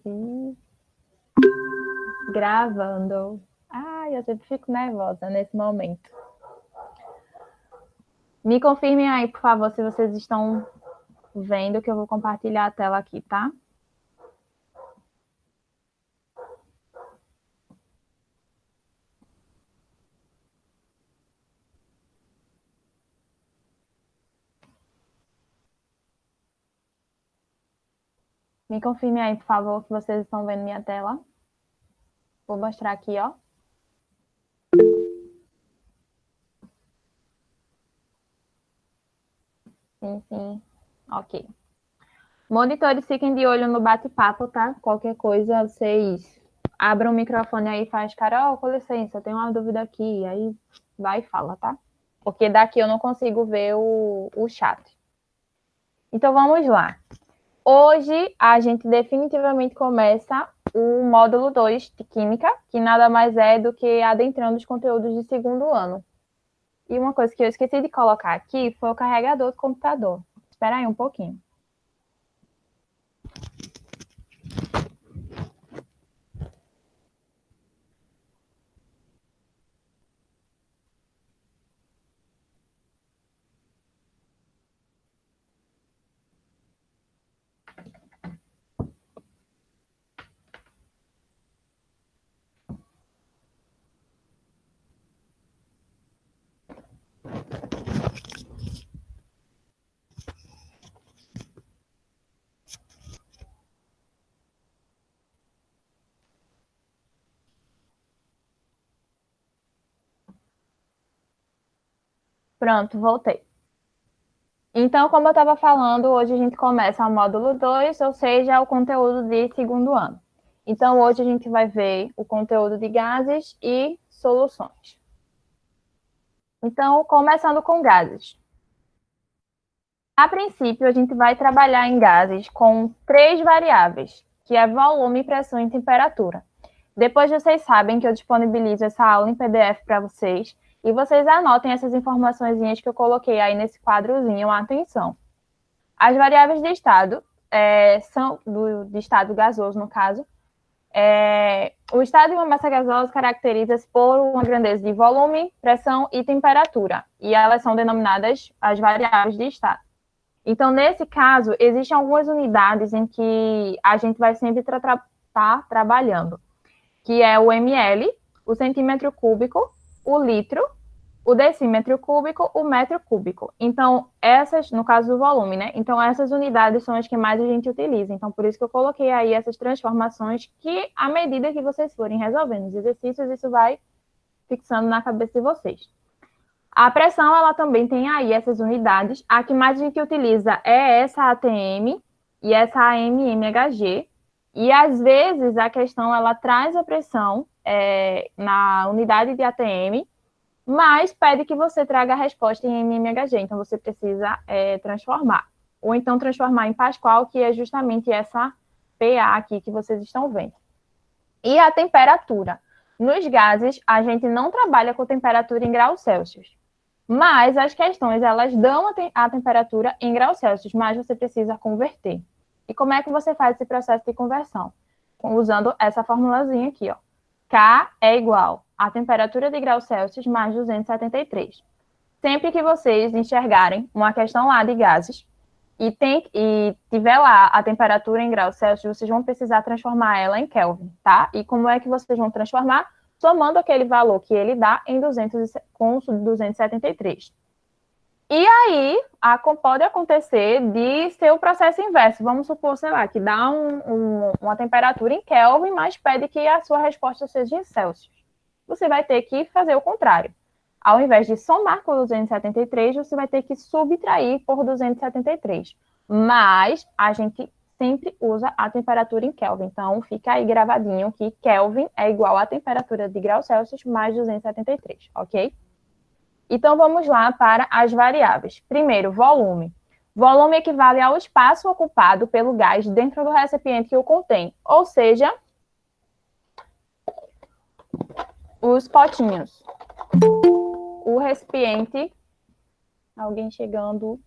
E gravando. Ai, eu sempre fico nervosa nesse momento. Me confirmem aí, por favor, se vocês estão vendo, que eu vou compartilhar a tela aqui, tá? Me confirmem aí, por favor, que vocês estão vendo minha tela. Vou mostrar aqui, ó. Sim, sim. Ok. Monitores, fiquem de olho no bate-papo, tá? Qualquer coisa, vocês abram o microfone aí e faz, Carol, com licença, eu tenho uma dúvida aqui. Aí vai e fala, tá? Porque daqui eu não consigo ver o chat. Então vamos lá. Hoje a gente definitivamente começa o módulo 2 de Química, que nada mais é do que adentrando os conteúdos de segundo ano. E uma coisa que eu esqueci de colocar aqui foi o carregador do computador. Espera aí um pouquinho. Pronto, voltei. Então, como eu estava falando, hoje a gente começa o módulo 2, ou seja, o conteúdo de segundo ano. Então, hoje a gente vai ver o conteúdo de gases e soluções. Então, começando com gases. A princípio, a gente vai trabalhar em gases com 3 variáveis, que é volume, pressão e temperatura. Depois vocês sabem que eu disponibilizo essa aula em PDF para vocês, e vocês anotem essas informações que eu coloquei aí nesse quadrozinho, atenção. As variáveis de estado são de estado gasoso, no caso. O estado de uma massa gasosa caracteriza-se por uma grandeza de volume, pressão e temperatura, e elas são denominadas as variáveis de estado. Então, nesse caso, existem algumas unidades em que a gente vai sempre estar trabalhando, que é o ml, o centímetro cúbico, o litro, o decímetro cúbico, o metro cúbico. Então, essas, no caso do volume, né? Então, essas unidades são as que mais a gente utiliza. Então, por isso que eu coloquei aí essas transformações que, à medida que vocês forem resolvendo os exercícios, isso vai fixando na cabeça de vocês. A pressão, ela também tem aí essas unidades. A que mais a gente utiliza é essa ATM e essa AMMHG. E, às vezes, a questão, ela traz a pressão na unidade de ATM, mas pede que você traga a resposta em MMHG, então você precisa transformar. Ou então transformar em Pascal, que é justamente essa PA aqui que vocês estão vendo. E a temperatura. Nos gases, a gente não trabalha com temperatura em graus Celsius. Mas as questões, elas dão a temperatura em graus Celsius, mas você precisa converter. E como é que você faz esse processo de conversão? Usando essa formulazinha aqui, ó. K é igual a temperatura de graus Celsius mais 273. Sempre que vocês enxergarem uma questão lá de gases e tiver lá a temperatura em graus Celsius, vocês vão precisar transformar ela em Kelvin, tá? E como é que vocês vão transformar? Somando aquele valor que ele dá em 200, com 273. E aí, pode acontecer de ser o processo inverso. Vamos supor, sei lá, que dá uma temperatura em Kelvin, mas pede que a sua resposta seja em Celsius. Você vai ter que fazer o contrário. Ao invés de somar com 273, você vai ter que subtrair por 273. Mas a gente sempre usa a temperatura em Kelvin. Então, fica aí gravadinho que Kelvin é igual à temperatura de graus Celsius mais 273, ok? Então, vamos lá para as variáveis. Primeiro, volume. Volume equivale ao espaço ocupado pelo gás dentro do recipiente que o contém, ou seja, os potinhos. O recipiente... Alguém chegando...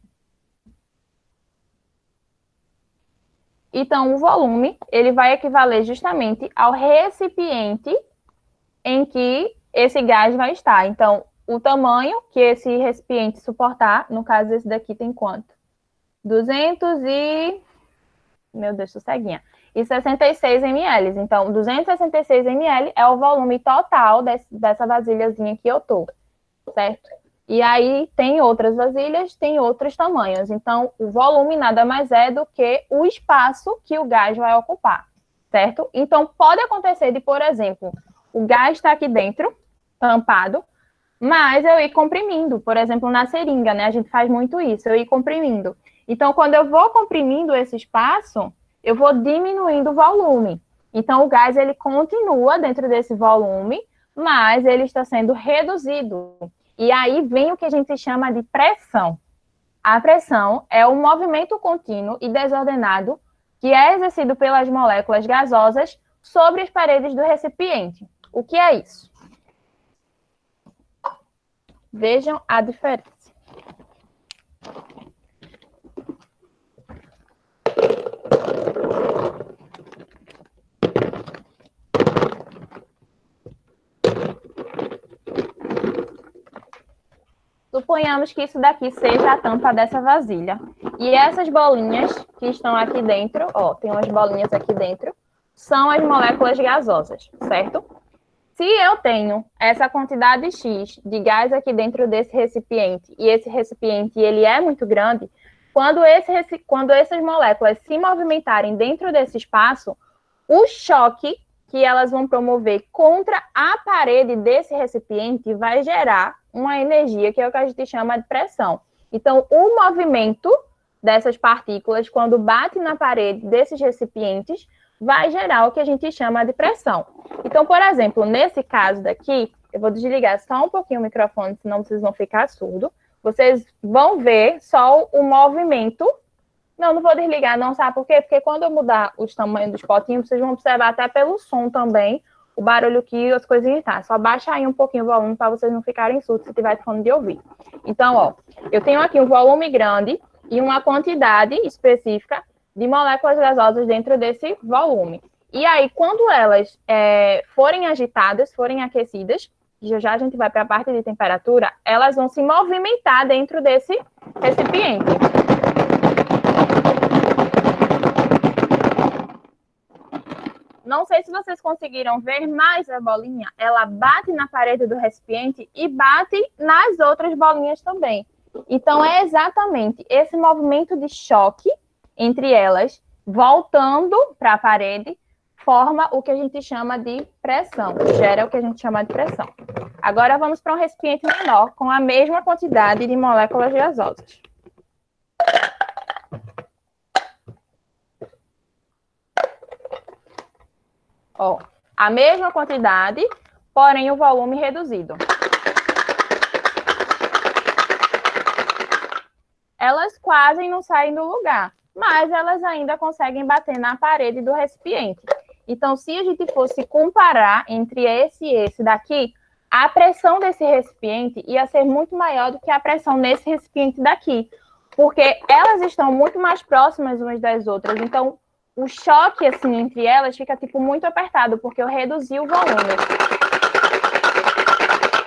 Então, o volume, ele vai equivaler justamente ao recipiente em que esse gás vai estar. Então, o tamanho que esse recipiente suportar, no caso, esse daqui tem quanto? 200 e... Meu Deus, tô ceguinha. E 66 ml. Então, 266 ml é o volume total dessa vasilhazinha que eu tô, certo? E aí, tem outras vasilhas, tem outros tamanhos. Então, o volume nada mais é do que o espaço que o gás vai ocupar, certo? Então, pode acontecer de, por exemplo, o gás está aqui dentro, tampado, mas eu ir comprimindo, por exemplo, na seringa, né? A gente faz muito isso, eu ir comprimindo. Então, quando eu vou comprimindo esse espaço, eu vou diminuindo o volume. Então, o gás, ele continua dentro desse volume, mas ele está sendo reduzido. E aí vem o que a gente chama de pressão. A pressão é o movimento contínuo e desordenado que é exercido pelas moléculas gasosas sobre as paredes do recipiente. O que é isso? Vejam a diferença. Suponhamos que isso daqui seja a tampa dessa vasilha. E essas bolinhas que estão aqui dentro, ó, tem umas bolinhas aqui dentro, são as moléculas gasosas, certo? Se eu tenho essa quantidade X de gás aqui dentro desse recipiente, e esse recipiente ele é muito grande, quando essas moléculas se movimentarem dentro desse espaço, o choque que elas vão promover contra a parede desse recipiente vai gerar uma energia, que é o que a gente chama de pressão. Então, o movimento dessas partículas, quando bate na parede desses recipientes, vai gerar o que a gente chama de pressão. Então, por exemplo, nesse caso daqui, eu vou desligar só um pouquinho o microfone, senão vocês vão ficar surdos. Vocês vão ver só o movimento. Não vou desligar, não, sabe por quê? Porque quando eu mudar os tamanhos dos potinhos, vocês vão observar até pelo som também, o barulho que as coisinhas tá. Só baixa aí um pouquinho o volume para vocês não ficarem surdos se tiver fone de ouvir. Então, ó, eu tenho aqui um volume grande e uma quantidade específica de moléculas gasosas dentro desse volume. E aí, quando elas forem agitadas, forem aquecidas, já a gente vai para a parte de temperatura, elas vão se movimentar dentro desse recipiente. Não sei se vocês conseguiram ver, mas a bolinha, ela bate na parede do recipiente e bate nas outras bolinhas também. Então, é exatamente esse movimento de choque entre elas, voltando para a parede, forma o que a gente chama de pressão, gera o que a gente chama de pressão. Agora, vamos para um recipiente menor, com a mesma quantidade de moléculas gasosas. Ó, a mesma quantidade, porém o volume reduzido. Elas quase não saem do lugar, mas elas ainda conseguem bater na parede do recipiente. Então, se a gente fosse comparar entre esse e esse daqui, a pressão desse recipiente ia ser muito maior do que a pressão nesse recipiente daqui, porque elas estão muito mais próximas umas das outras. Então, o choque, assim, entre elas fica, tipo, muito apertado, porque eu reduzi o volume.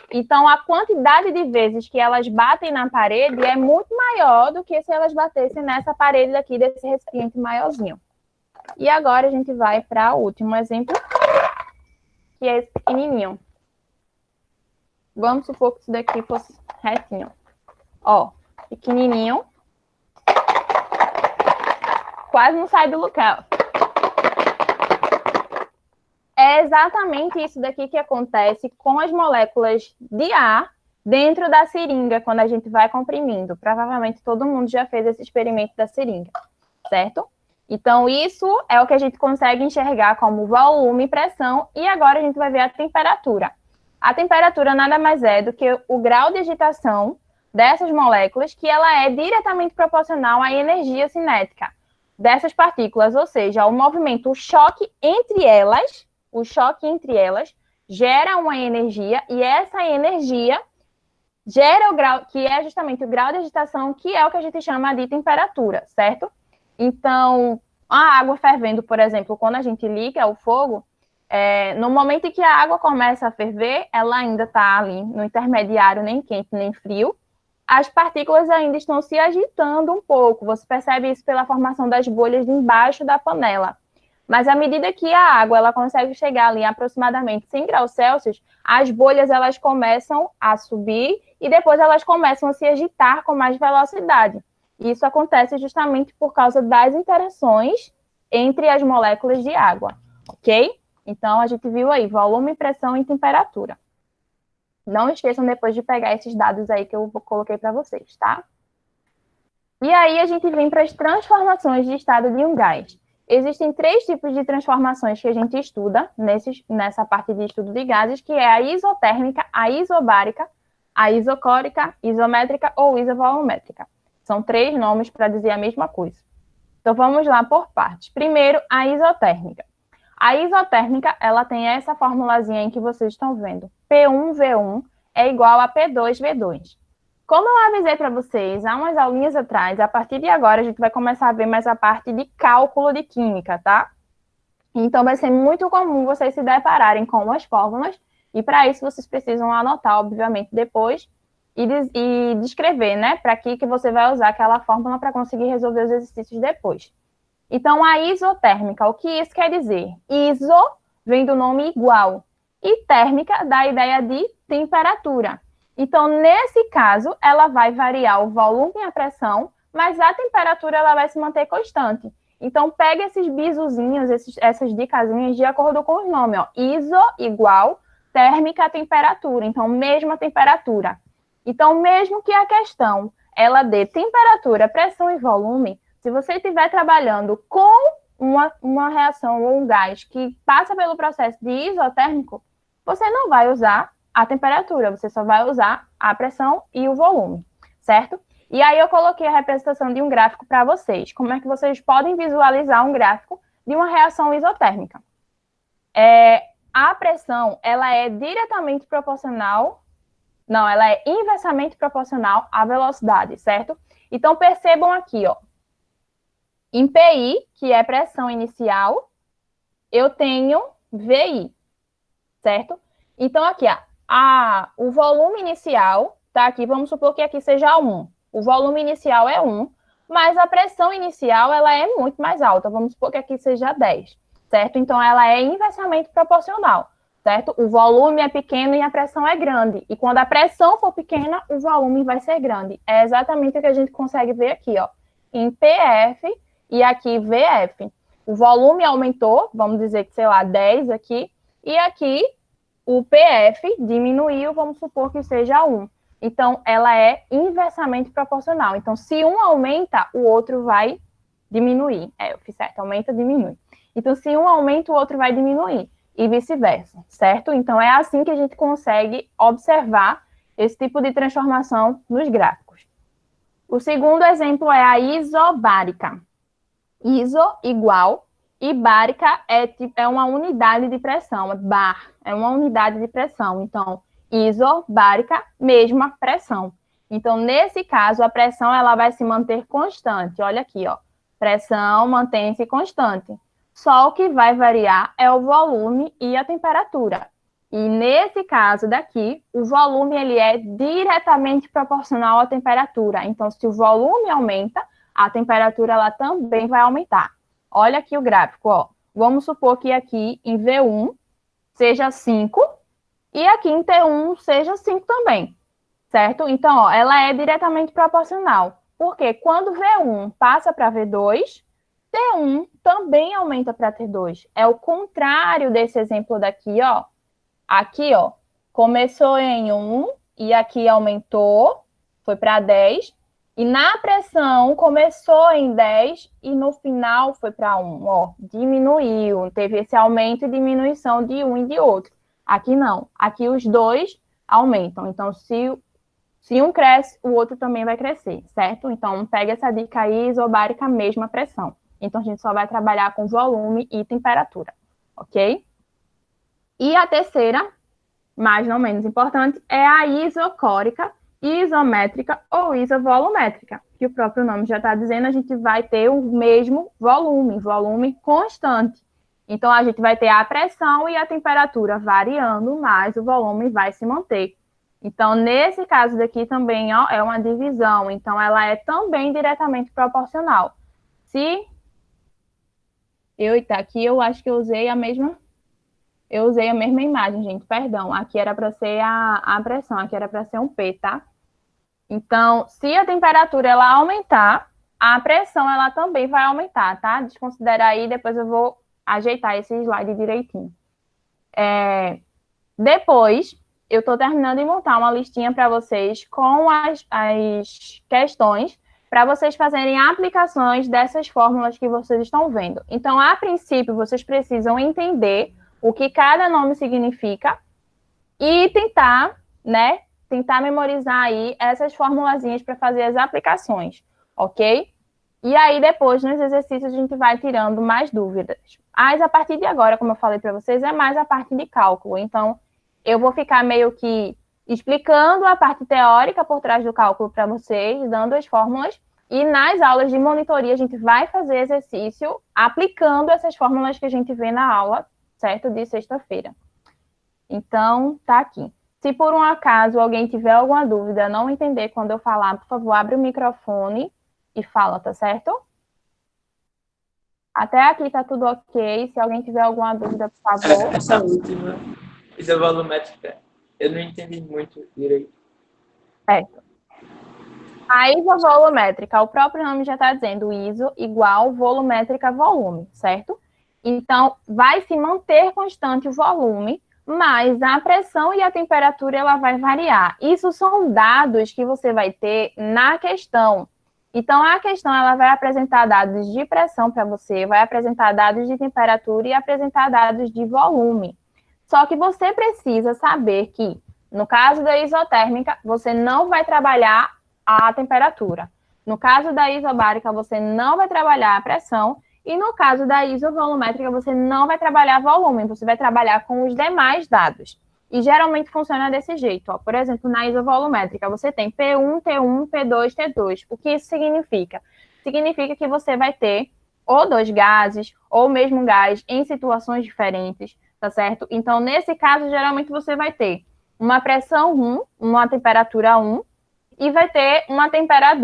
Então, a quantidade de vezes que elas batem na parede é muito maior do que se elas batessem nessa parede daqui, desse recipiente maiorzinho. E agora a gente vai para o último exemplo, que é esse pequenininho. Vamos supor que isso daqui fosse retinho. Ó, pequenininho. Quase não sai do local. É exatamente isso daqui que acontece com as moléculas de ar dentro da seringa, quando a gente vai comprimindo. Provavelmente todo mundo já fez esse experimento da seringa, certo? Então, isso é o que a gente consegue enxergar como volume e pressão. E agora a gente vai ver a temperatura. A temperatura nada mais é do que o grau de agitação dessas moléculas, que ela é diretamente proporcional à energia cinética dessas partículas, ou seja, o movimento, o choque entre elas gera uma energia, e essa energia gera o grau, que é justamente o grau de agitação, que é o que a gente chama de temperatura, certo? Então, a água fervendo, por exemplo, quando a gente liga o fogo, no momento em que a água começa a ferver, ela ainda está ali no intermediário, nem quente nem frio. As partículas ainda estão se agitando um pouco. Você percebe isso pela formação das bolhas embaixo da panela. Mas à medida que a água ela consegue chegar ali aproximadamente 100 graus Celsius, as bolhas elas começam a subir e depois elas começam a se agitar com mais velocidade. Isso acontece justamente por causa das interações entre as moléculas de água, ok? Então, a gente viu aí volume, pressão e temperatura. Não esqueçam depois de pegar esses dados aí que eu coloquei para vocês, tá? E aí a gente vem para as transformações de estado de um gás. Existem 3 tipos de transformações que a gente estuda nessa parte de estudo de gases, que é a isotérmica, a isobárica, a isocórica, isométrica ou isovolumétrica. São 3 nomes para dizer a mesma coisa. Então, vamos lá por partes. Primeiro, a isotérmica. A isotérmica, ela tem essa formulazinha aí que vocês estão vendo. P1V1 é igual a P2V2. Como eu avisei para vocês há umas aulinhas atrás, a partir de agora a gente vai começar a ver mais a parte de cálculo de química, tá? Então, vai ser muito comum vocês se depararem com as fórmulas, e para isso vocês precisam anotar, obviamente, depois e descrever, né? Para que você vai usar aquela fórmula para conseguir resolver os exercícios depois. Então, a isotérmica, o que isso quer dizer? Iso vem do nome igual, e térmica dá a ideia de temperatura. Então, nesse caso, ela vai variar o volume e a pressão, mas a temperatura ela vai se manter constante. Então, pega esses bizuzinhos, essas dicasinhas de acordo com os nomes. Ó. Iso igual, térmica, temperatura. Então, mesma temperatura. Então, mesmo que a questão ela dê temperatura, pressão e volume, se você estiver trabalhando com uma reação ou um gás que passa pelo processo de isotérmico, você não vai usar a temperatura, você só vai usar a pressão e o volume, certo? E aí eu coloquei a representação de um gráfico para vocês. Como é que vocês podem visualizar um gráfico de uma reação isotérmica? A pressão, ela é diretamente proporcional, não, ela é inversamente proporcional à velocidade, certo? Então, percebam aqui, ó. Em PI, que é pressão inicial, eu tenho VI, certo? Então, aqui, o volume inicial, tá aqui, vamos supor que aqui seja 1. O volume inicial é 1, mas a pressão inicial, ela é muito mais alta. Vamos supor que aqui seja 10, certo? Então, ela é inversamente proporcional, certo? O volume é pequeno e a pressão é grande. E quando a pressão for pequena, o volume vai ser grande. É exatamente o que a gente consegue ver aqui, ó. Em PF e aqui VF. O volume aumentou, vamos dizer que, sei lá, 10 aqui, e aqui o PF diminuiu, vamos supor que seja 1. Então, ela é inversamente proporcional. Então, se um aumenta, o outro vai diminuir. Eu fiz certo, aumenta, diminui. Então, se um aumenta, o outro vai diminuir. E vice-versa, certo? Então, é assim que a gente consegue observar esse tipo de transformação nos gráficos. O segundo exemplo é a isobárica. Iso igual, e bárica é uma unidade de pressão, bar, é uma unidade de pressão. Então, isobárica, mesma pressão. Então, nesse caso, a pressão ela vai se manter constante. Olha aqui, ó. Pressão mantém-se constante. Só o que vai variar é o volume e a temperatura. E nesse caso daqui, o volume ele é diretamente proporcional à temperatura. Então, se o volume aumenta, a temperatura ela também vai aumentar. Olha aqui o gráfico, ó. Vamos supor que aqui em V1 seja 5 e aqui em T1 seja 5 também, certo? Então, ó, ela é diretamente proporcional. Porque quando V1 passa para V2, T1 também aumenta para T2. É o contrário desse exemplo daqui, ó. Aqui, ó, começou em 1 e aqui aumentou, foi para 10. E na pressão começou em 10 e no final foi para 1. Ó, diminuiu, teve esse aumento e diminuição de um e de outro. Aqui não, aqui os dois aumentam. Então, se um cresce, o outro também vai crescer, certo? Então, pega essa dica aí, isobárica, mesma pressão. Então, a gente só vai trabalhar com volume e temperatura, ok? E a terceira, mais não menos importante, é a isocórica, isométrica ou isovolumétrica, que o próprio nome já está dizendo, a gente vai ter o mesmo volume constante. Então, a gente vai ter a pressão e a temperatura variando, mas o volume vai se manter. Então, nesse caso daqui também, ó, é uma divisão. Então, ela é também diretamente proporcional. Se aqui eu acho que eu usei a mesma imagem, gente, perdão. Aqui era para ser a pressão, aqui era para ser um P, tá? Então, se a temperatura ela aumentar, a pressão ela também vai aumentar, tá? Desconsidera aí, depois eu vou ajeitar esse slide direitinho. Depois, eu estou terminando de montar uma listinha para vocês com as questões para vocês fazerem aplicações dessas fórmulas que vocês estão vendo. Então, a princípio, vocês precisam entender o que cada nome significa e tentar, né, tentar memorizar aí essas formulazinhas para fazer as aplicações, ok? E aí, depois, nos exercícios, a gente vai tirando mais dúvidas. Mas, a partir de agora, como eu falei para vocês, é mais a parte de cálculo. Então, eu vou ficar meio que explicando a parte teórica por trás do cálculo para vocês, dando as fórmulas, e nas aulas de monitoria a gente vai fazer exercício aplicando essas fórmulas que a gente vê na aula, certo? De sexta-feira. Então, tá aqui. Se por um acaso alguém tiver alguma dúvida, não entender quando eu falar, por favor, abre o microfone e fala, tá certo? Até aqui tá tudo ok. Se alguém tiver alguma dúvida, por favor. Essa última, isovolumétrica, eu não entendi muito direito. Certo. A isovolumétrica, o próprio nome já está dizendo iso igual volumétrica volume, certo? Então, vai se manter constante o volume, mas a pressão e a temperatura ela vai variar. Isso são dados que você vai ter na questão. Então, a questão ela vai apresentar dados de pressão para você, vai apresentar dados de temperatura e apresentar dados de volume. Só que você precisa saber que, no caso da isotérmica, você não vai trabalhar a temperatura. No caso da isobárica, você não vai trabalhar a pressão. E no caso da isovolumétrica, você não vai trabalhar volume, você vai trabalhar com os demais dados. E geralmente funciona desse jeito. Ó. Por exemplo, na isovolumétrica, você tem P1, T1, P2, T2. O que isso significa? Significa que você vai ter ou dois gases, ou mesmo gás, em situações diferentes, tá certo? Então, nesse caso, geralmente você vai ter uma pressão 1, uma temperatura 1, e vai ter uma temperatura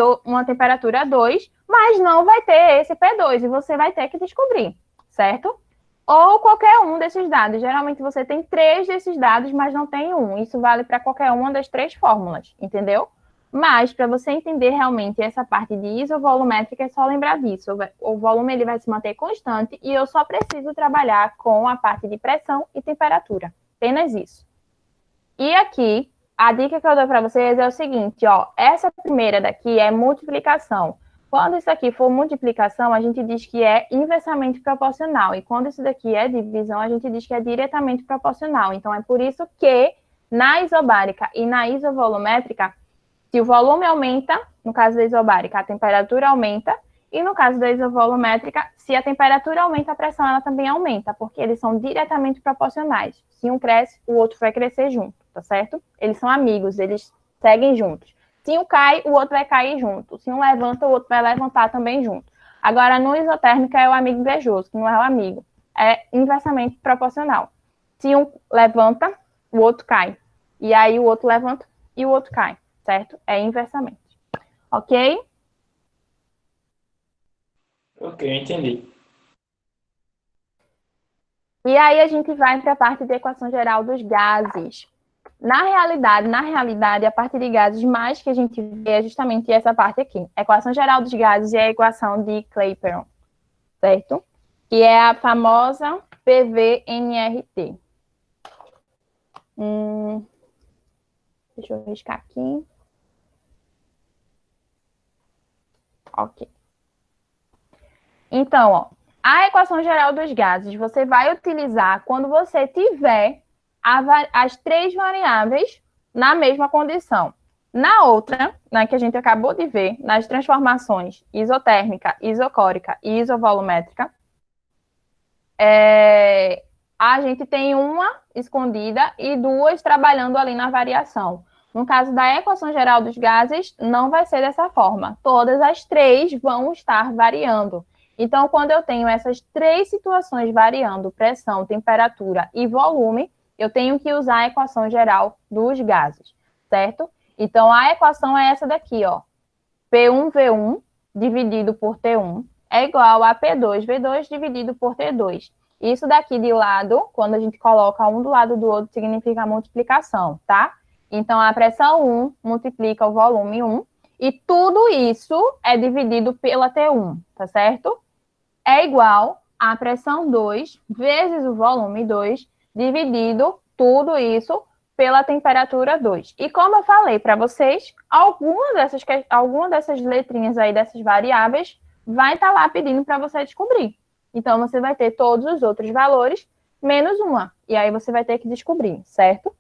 2, mas não vai ter esse P2, e você vai ter que descobrir, certo? Ou qualquer um desses dados. Geralmente você tem 3 desses dados, mas não tem um. Isso vale para qualquer uma das 3 fórmulas, entendeu? Mas, para você entender realmente essa parte de isovolumétrica, é só lembrar disso. O volume ele vai se manter constante e eu só preciso trabalhar com a parte de pressão e temperatura. Apenas isso. E aqui, a dica que eu dou para vocês é o seguinte, ó. Essa primeira daqui é multiplicação. Quando isso aqui for multiplicação, a gente diz que é inversamente proporcional. E quando isso daqui é divisão, a gente diz que é diretamente proporcional. Então, é por isso que na isobárica e na isovolumétrica, se o volume aumenta, no caso da isobárica, a temperatura aumenta. E no caso da isovolumétrica, se a temperatura aumenta, a pressão ela também aumenta, porque eles são diretamente proporcionais. Se um cresce, o outro vai crescer junto, tá certo? Eles são amigos, eles seguem juntos. Se um cai, o outro vai cair junto. Se um levanta, o outro vai levantar também junto. Agora, no isotérmica é o amigo invejoso, que não é o amigo. É inversamente proporcional. Se um levanta, o outro cai. E aí o outro levanta e o outro cai, certo? É inversamente. Ok? Ok, eu entendi. E aí a gente vai para a parte de equação geral dos gases. Na realidade, a parte de gases mais que a gente vê é justamente essa parte aqui. A equação geral dos gases é a equação de Clapeyron, certo? Que é a famosa PV-nRT. Deixa eu riscar aqui. Ok. Então, ó, a equação geral dos gases você vai utilizar quando você tiver as 3 variáveis na mesma condição. Na outra, né, que a gente acabou de ver, nas transformações isotérmica, isocórica e isovolumétrica, a gente tem uma escondida e 2 trabalhando ali na variação. No caso da equação geral dos gases, não vai ser dessa forma. Todas as três vão estar variando. Então, quando eu tenho essas três situações variando, pressão, temperatura e volume, eu tenho que usar a equação geral dos gases, certo? Então, a equação é essa daqui, ó. P1V1 dividido por T1 é igual a P2V2 dividido por T2. Isso daqui de lado, quando a gente coloca um do lado do outro, significa multiplicação, tá? Então, a pressão 1 multiplica o volume 1, e tudo isso é dividido pela T1, tá certo? É igual a pressão 2 vezes o volume 2, dividido tudo isso pela temperatura 2. E como eu falei para vocês, alguma dessas letrinhas aí, dessas variáveis, vai estar lá pedindo para você descobrir. Então, você vai ter todos os outros valores, menos uma. E aí, você vai ter que descobrir, certo?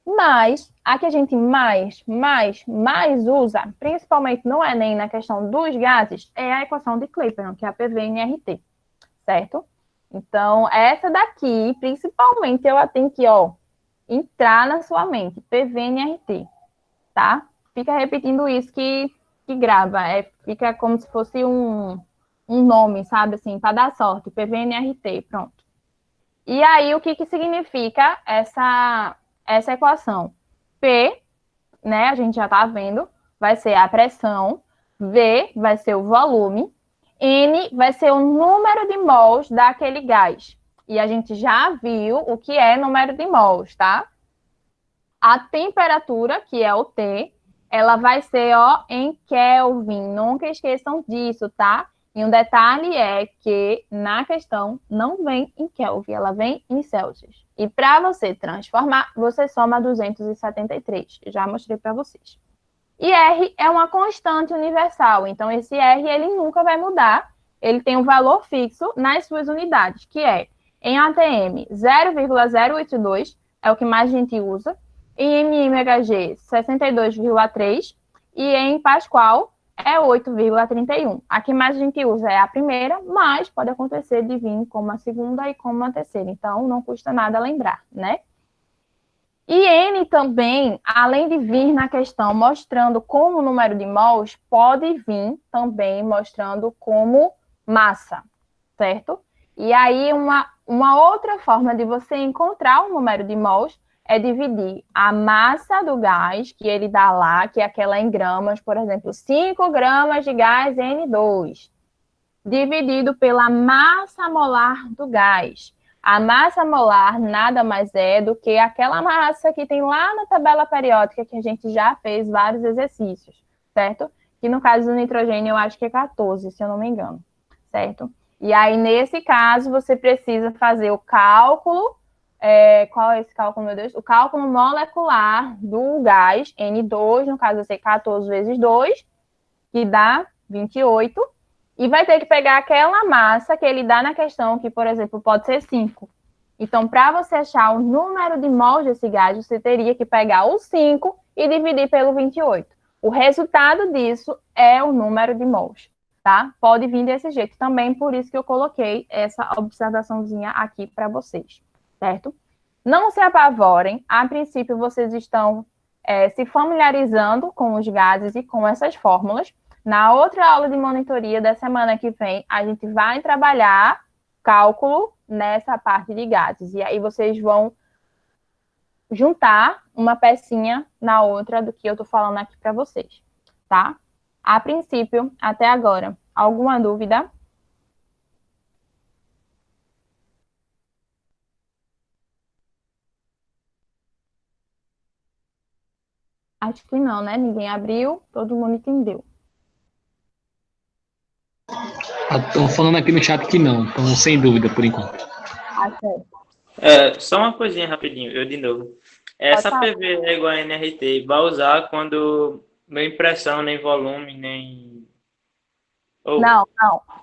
Mas, a que a gente mais usa, principalmente no Enem, na questão dos gases, é a equação de Clapeyron, que é a PV-NRT, certo? Então, essa daqui, principalmente, ela tem que, ó, entrar na sua mente, PV-NRT, tá? Fica repetindo isso que grava, fica como se fosse um nome, sabe, assim, para dar sorte, PV-NRT, pronto. E aí, o que significa essa equação? P, né, a gente já tá vendo, vai ser a pressão, V vai ser o volume, N vai ser o número de mols daquele gás. E a gente já viu o que é número de mols, tá? A temperatura, que é o T, ela vai ser, ó, em Kelvin. Nunca esqueçam disso, tá? E um detalhe é que na questão não vem em Kelvin, ela vem em Celsius. E para você transformar, você soma 273. Já mostrei para vocês. E R é uma constante universal. Então, esse R, ele nunca vai mudar. Ele tem um valor fixo nas suas unidades, que é, em ATM, 0,082, é o que mais a gente usa. Em mmHg, 62,3. E em Pascal, é 8,31. A que mais a gente usa é a primeira, mas pode acontecer de vir como a segunda e como a terceira. Então, não custa nada lembrar, né? E N também, além de vir na questão mostrando como número de mols, pode vir também mostrando como massa, certo? E aí, uma outra forma de você encontrar o número de mols é dividir a massa do gás, que ele dá lá, que é aquela em gramas, por exemplo, 5 gramas de gás N2, dividido pela massa molar do gás. A massa molar nada mais é do que aquela massa que tem lá na tabela periódica, que a gente já fez vários exercícios, certo? Que no caso do nitrogênio eu acho que é 14, se eu não me engano, certo? E aí, nesse caso, você precisa fazer o cálculo. Qual é esse cálculo, meu Deus? O cálculo molecular do gás, N2, no caso vai ser 14 vezes 2, que dá 28, e vai ter que pegar aquela massa que ele dá na questão, que, por exemplo, pode ser 5. Então, para você achar o número de mols desse gás, você teria que pegar o 5 e dividir pelo 28. O resultado disso é o número de mols, tá? Pode vir desse jeito também, por isso que eu coloquei essa observaçãozinha aqui para vocês, certo? Não se apavorem, a princípio vocês estão se familiarizando com os gases e com essas fórmulas. Na outra aula de monitoria da semana que vem, a gente vai trabalhar cálculo nessa parte de gases. E aí vocês vão juntar uma pecinha na outra do que eu tô falando aqui para vocês, tá? A princípio, até agora, alguma dúvida? Acho que não, né? Ninguém abriu, todo mundo entendeu. Estão falando aqui no chat que não, então sem dúvida por enquanto. Só uma coisinha rapidinho, eu de novo. Essa PV é igual a NRT, vai usar quando nem pressão, nem volume, nem... Não.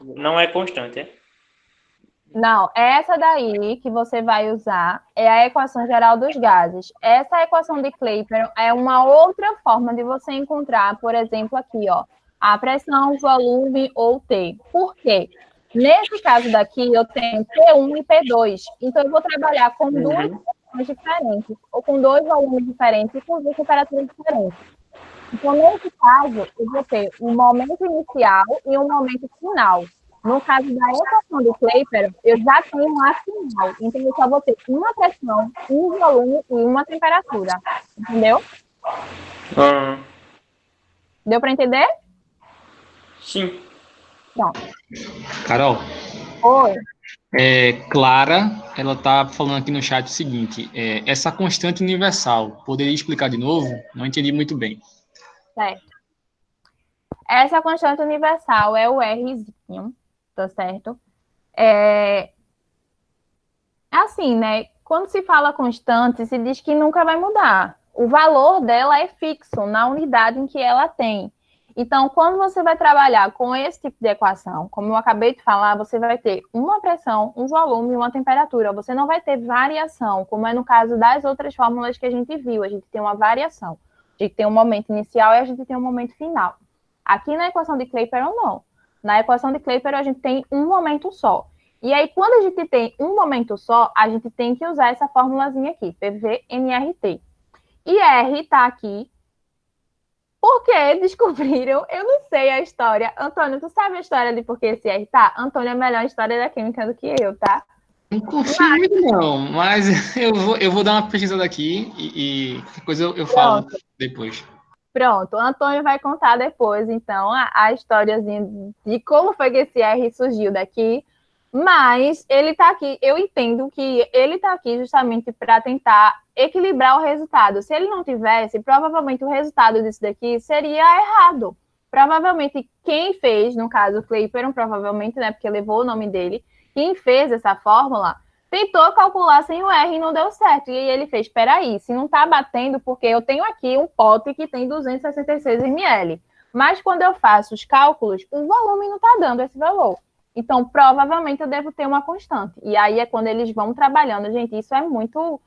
Não é constante, é? Não, essa daí que você vai usar é a equação geral dos gases. Essa equação de Clapeyron é uma outra forma de você encontrar, por exemplo, aqui, ó, a pressão, volume ou T. Por quê? Nesse caso daqui, eu tenho P1 e P2. Então, eu vou trabalhar com duas equações pressões diferentes, ou com 2 volumes diferentes e com 2 temperaturas diferentes. Então, nesse caso, eu vou ter um momento inicial e um momento final. No caso da equação do Kleiper, eu já tenho a final. Então, eu só vou ter uma pressão, um volume e uma temperatura. Entendeu? Deu para entender? Sim. Pronto. Carol. Oi. Clara, ela está falando aqui no chat o seguinte, essa constante universal, poderia explicar de novo? Não entendi muito bem. Certo. Essa constante universal é o Rzinho, tá certo? Assim, né? Quando se fala constante, se diz que nunca vai mudar. O valor dela é fixo na unidade em que ela tem. Então, quando você vai trabalhar com esse tipo de equação, como eu acabei de falar, você vai ter uma pressão, um volume e uma temperatura. Você não vai ter variação, como é no caso das outras fórmulas que a gente viu. A gente tem uma variação. A gente tem um momento inicial e a gente tem um momento final. Aqui na equação de Kleiperon, não. Na equação de Kleiperon, a gente tem um momento só. E aí, quando a gente tem um momento só, a gente tem que usar essa formulazinha aqui, PV-nRT. E R está aqui porque descobriram, eu não sei a história. Antônio, tu sabe a história de por que esse R tá? Antônio é melhor em história da química do que eu, tá? Não confio muito não, mas eu vou dar uma pesquisada aqui e depois eu falo depois. Pronto, o Antônio vai contar depois, então, a historiazinha de como foi que esse R surgiu daqui. Mas ele está aqui, eu entendo que ele está aqui justamente para tentar equilibrar o resultado. Se ele não tivesse, provavelmente o resultado disso daqui seria errado. Provavelmente quem fez, no caso o Kleiperon, provavelmente, né, porque levou o nome dele, quem fez essa fórmula, tentou calcular sem o R e não deu certo. E aí ele fez, espera aí, se não está batendo, porque eu tenho aqui um pote que tem 266 ml. Mas quando eu faço os cálculos, o volume não está dando esse valor. Então, provavelmente, eu devo ter uma constante. E aí é quando eles vão trabalhando. Gente, isso é muito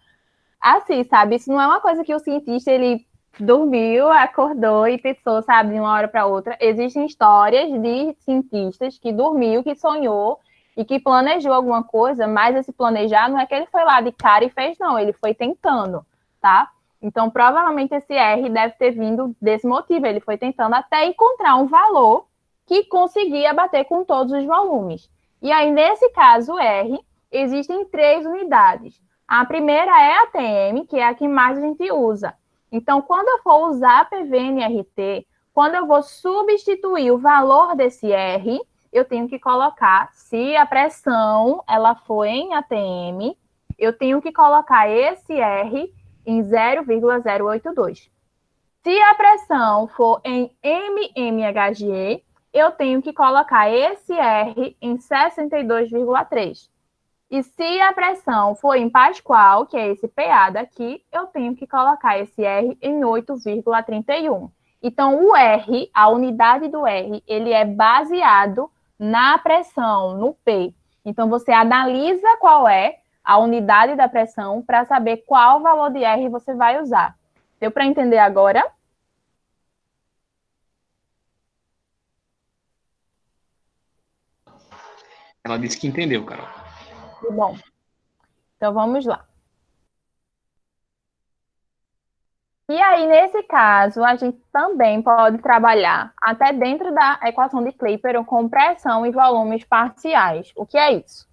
assim, sabe? Isso não é uma coisa que o cientista, ele dormiu, acordou e pensou, sabe, de uma hora para outra. Existem histórias de cientistas que dormiu, que sonhou e que planejou alguma coisa, mas esse planejar não é que ele foi lá de cara e fez, não. Ele foi tentando, tá? Então, provavelmente, esse R deve ter vindo desse motivo. Ele foi tentando até encontrar um valor que conseguia bater com todos os volumes. E aí, nesse caso R, existem 3 unidades. A primeira é a ATM, que é a que mais a gente usa. Então, quando eu for usar a PV-nRT, quando eu vou substituir o valor desse R, eu tenho que colocar, se a pressão ela for em ATM, eu tenho que colocar esse R em 0,082. Se a pressão for em mmHg, eu tenho que colocar esse R em 62,3. E se a pressão for em Pascal, que é esse PA daqui, eu tenho que colocar esse R em 8,31. Então, o R, a unidade do R, ele é baseado na pressão, no P. Então, você analisa qual é a unidade da pressão para saber qual valor de R você vai usar. Deu para entender agora? Ela disse que entendeu, Carol. Bom, então vamos lá. E aí, nesse caso, a gente também pode trabalhar até dentro da equação de Kleiperon com pressão e volumes parciais. O que é isso?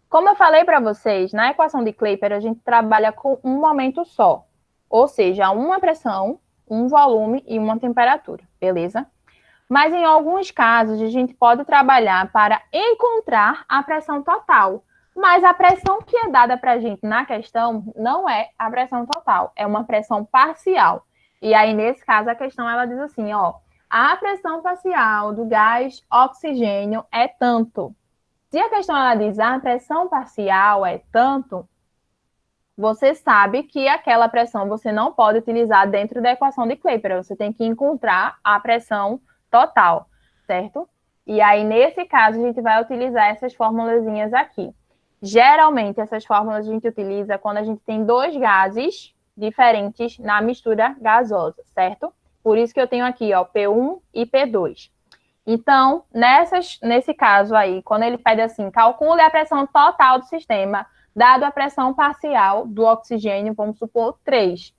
Como eu falei para vocês, na equação de Kleiperon a gente trabalha com um momento só. Ou seja, uma pressão, um volume e uma temperatura, beleza? Mas em alguns casos a gente pode trabalhar para encontrar a pressão total. Mas a pressão que é dada para a gente na questão não é a pressão total, é uma pressão parcial. E aí, nesse caso, a questão ela diz assim, ó, a pressão parcial do gás oxigênio é tanto. Se a questão ela diz a pressão parcial é tanto, você sabe que aquela pressão você não pode utilizar dentro da equação de Kleiperon. Você tem que encontrar a pressão total, certo? E aí, nesse caso, a gente vai utilizar essas formulazinhas aqui. Geralmente, essas fórmulas a gente utiliza quando a gente tem 2 gases diferentes na mistura gasosa, certo? Por isso que eu tenho aqui, ó, P1 e P2. Então, nesse caso aí, quando ele pede assim, calcule a pressão total do sistema, dado a pressão parcial do oxigênio, vamos supor, 3.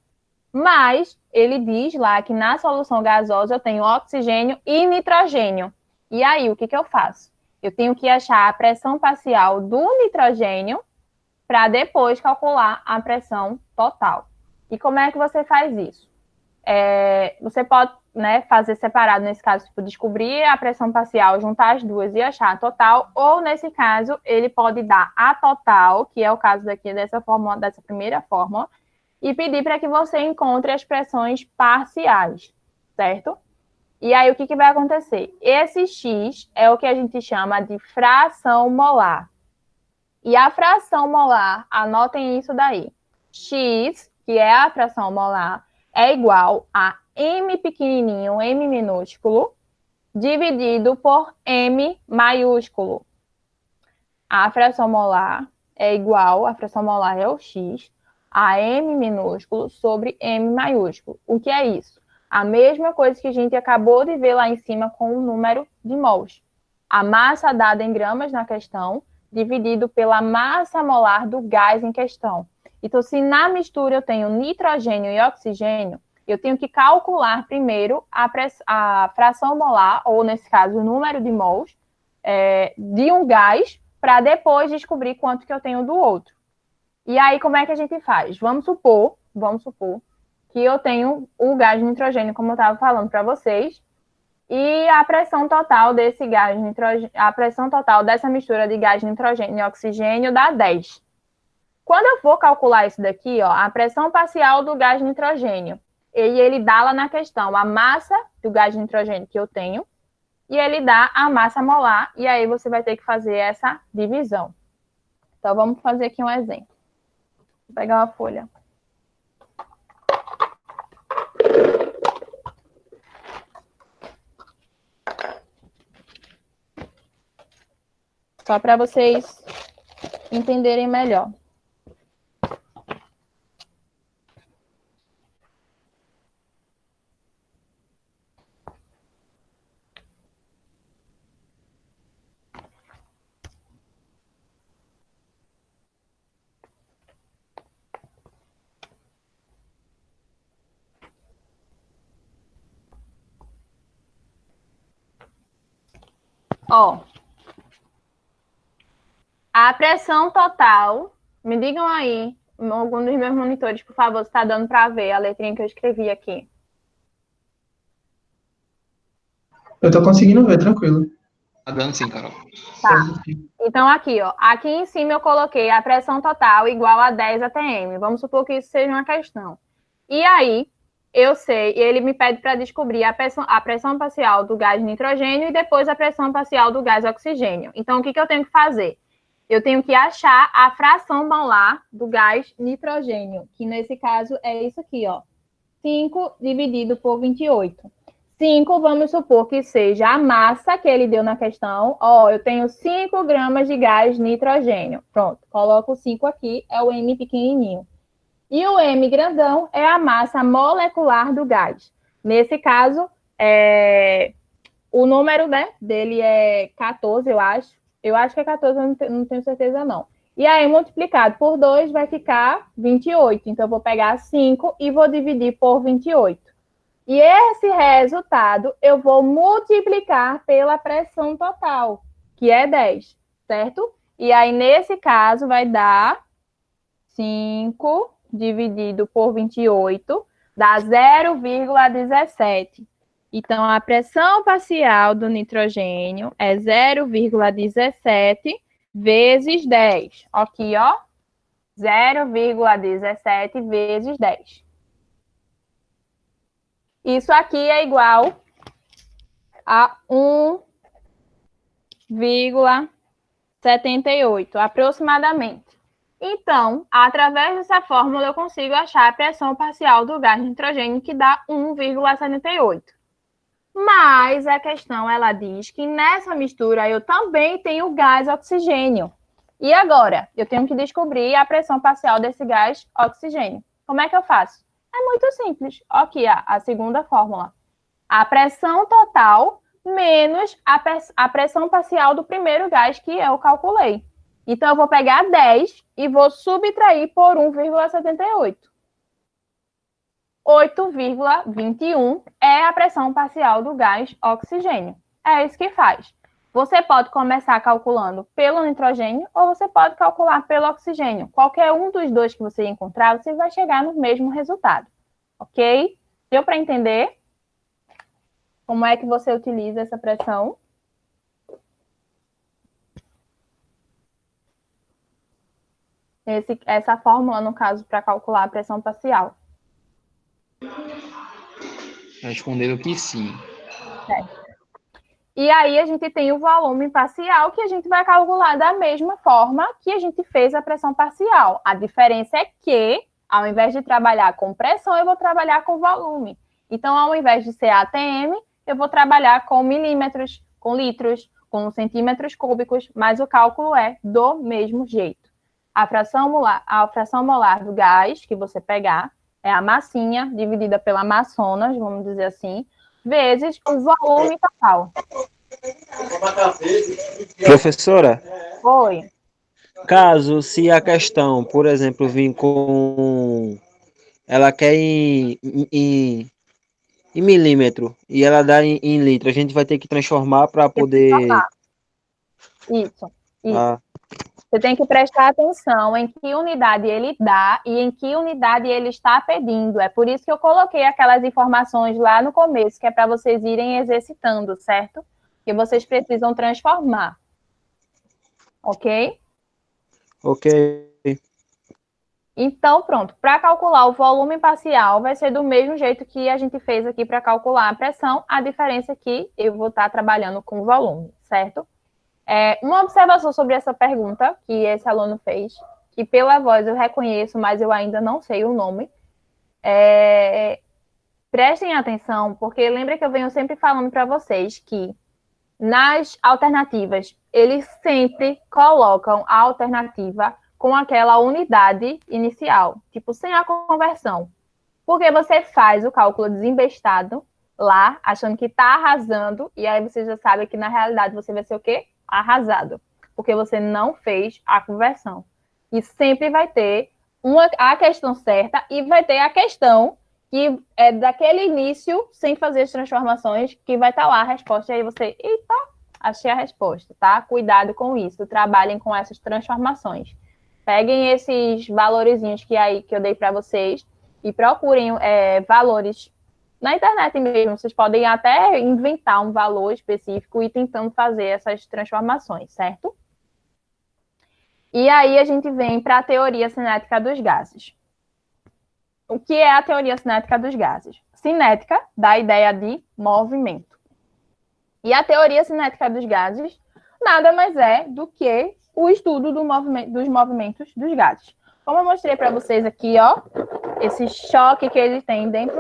Mas ele diz lá que na solução gasosa eu tenho oxigênio e nitrogênio. E aí, o que eu faço? Eu tenho que achar a pressão parcial do nitrogênio para depois calcular a pressão total. E como é que você faz isso? Você pode, né, fazer separado, nesse caso, tipo, descobrir a pressão parcial, juntar as duas e achar a total, ou nesse caso, ele pode dar a total, que é o caso daqui dessa primeira fórmula, e pedir para que você encontre as pressões parciais, certo? E aí, o que vai acontecer? Esse X é o que a gente chama de fração molar. E a fração molar, anotem isso daí. X, que é a fração molar, é igual a M pequenininho, M minúsculo, dividido por M maiúsculo. A fração molar é igual, a fração molar é o X, a M minúsculo sobre M maiúsculo. O que é isso? A mesma coisa que a gente acabou de ver lá em cima com o número de mols. A massa dada em gramas na questão, dividido pela massa molar do gás em questão. Então, se na mistura eu tenho nitrogênio e oxigênio, eu tenho que calcular primeiro a fração molar, ou nesse caso, o número de mols de um gás, para depois descobrir quanto que eu tenho do outro. E aí, como é que a gente faz? Vamos supor que eu tenho o gás de nitrogênio, como eu estava falando para vocês, e a pressão total desse gás de nitrogênio, a pressão total dessa mistura de gás de nitrogênio e oxigênio dá 10. Quando eu for calcular isso daqui, ó, a pressão parcial do gás de nitrogênio, ele dá lá na questão a massa do gás de nitrogênio que eu tenho, e ele dá a massa molar, e aí você vai ter que fazer essa divisão. Então, vamos fazer aqui um exemplo. Vou pegar uma folha. Só para vocês entenderem melhor. Ó, a pressão total, me digam aí, algum dos meus monitores, por favor, se está dando para ver a letrinha que eu escrevi aqui. Eu estou conseguindo ver, tranquilo. Tá dando sim, Carol. Tá. Então, aqui, ó, aqui em cima eu coloquei a pressão total igual a 10 atm. Vamos supor que isso seja uma questão. E aí, eu sei, ele me pede para descobrir a pressão parcial do gás nitrogênio e depois a pressão parcial do gás oxigênio. Então, o que eu tenho que fazer? Eu tenho que achar a fração molar do gás nitrogênio, que nesse caso é isso aqui, ó. 5 dividido por 28. 5, vamos supor que seja a massa que ele deu na questão. Ó, eu tenho 5 gramas de gás nitrogênio. Pronto, coloco o 5 aqui, é o M pequenininho. E o M grandão é a massa molecular do gás. Nesse caso, o número, né, dele é 14, eu acho. Eu acho que é 14, eu não tenho certeza, não. E aí, multiplicado por 2 vai ficar 28. Então, eu vou pegar 5 e vou dividir por 28. E esse resultado eu vou multiplicar pela pressão total, que é 10, certo? E aí, nesse caso, vai dar 5 dividido por 28, dá 0,17. Então, a pressão parcial do nitrogênio é 0,17 vezes 10. Aqui, ó, 0,17 vezes 10. Isso aqui é igual a 1,78, aproximadamente. Então, através dessa fórmula, eu consigo achar a pressão parcial do gás nitrogênio, que dá 1,78. Mas a questão, ela diz que nessa mistura eu também tenho gás oxigênio. E agora? Eu tenho que descobrir a pressão parcial desse gás oxigênio. Como é que eu faço? É muito simples. Aqui, a segunda fórmula. A pressão total menos a pressão parcial do primeiro gás que eu calculei. Então, eu vou pegar 10 e vou subtrair por 1,78. 8,21 é a pressão parcial do gás oxigênio. É isso que faz. Você pode começar calculando pelo nitrogênio ou você pode calcular pelo oxigênio. Qualquer um dos dois que você encontrar, você vai chegar no mesmo resultado. Ok? Deu para entender como é que você utiliza essa pressão? Essa fórmula, no caso, para calcular a pressão parcial. Responderam que sim. Certo. E aí a gente tem o volume parcial, que a gente vai calcular da mesma forma que a gente fez a pressão parcial. A diferença é que, ao invés de trabalhar com pressão, eu vou trabalhar com volume. Então, ao invés de ser ATM, eu vou trabalhar com milímetros, com litros, com centímetros cúbicos, mas o cálculo é do mesmo jeito. A fração molar do gás que você pegar é a massinha dividida pela massonas, vamos dizer assim, vezes o volume total. Professora, Oi. caso se a questão, por exemplo, vir com... Ela quer em milímetro e ela dá em litro, a gente vai ter que transformar para poder... Isso. Ah, Você tem que prestar atenção em que unidade ele dá e em que unidade ele está pedindo. É por isso que eu coloquei aquelas informações lá no começo, que é para vocês irem exercitando, certo? Que vocês precisam transformar. Ok? ok. Então, pronto. Para calcular o volume parcial, vai ser do mesmo jeito que a gente fez aqui para calcular a pressão. A diferença é que eu vou estar trabalhando com volume, certo? Uma observação sobre essa pergunta que esse aluno fez, que pela voz eu reconheço, mas eu ainda não sei o nome. Prestem atenção, porque lembra que eu venho sempre falando para vocês que nas alternativas, eles sempre colocam a alternativa com aquela unidade inicial, tipo, sem a conversão. Porque você faz o cálculo desembestado lá, achando que está arrasando, e aí você já sabe que na realidade você vai ser o quê? Arrasado, porque você não fez a conversão. E sempre vai ter a questão certa e vai ter a questão que é daquele início, sem fazer as transformações, que vai estar lá a resposta, e aí você, eita, achei a resposta, tá? Cuidado com isso, trabalhem com essas transformações. Peguem esses valorizinhos que eu dei para vocês e procurem valores na internet mesmo. Vocês podem até inventar um valor específico e tentando fazer essas transformações, certo? E aí a gente vem para a teoria cinética dos gases. O que é a teoria cinética dos gases? Cinética dá a ideia de movimento. E a teoria cinética dos gases nada mais é do que o estudo dos movimentos dos gases. Como eu mostrei para vocês aqui, ó, esse choque que ele tem dentro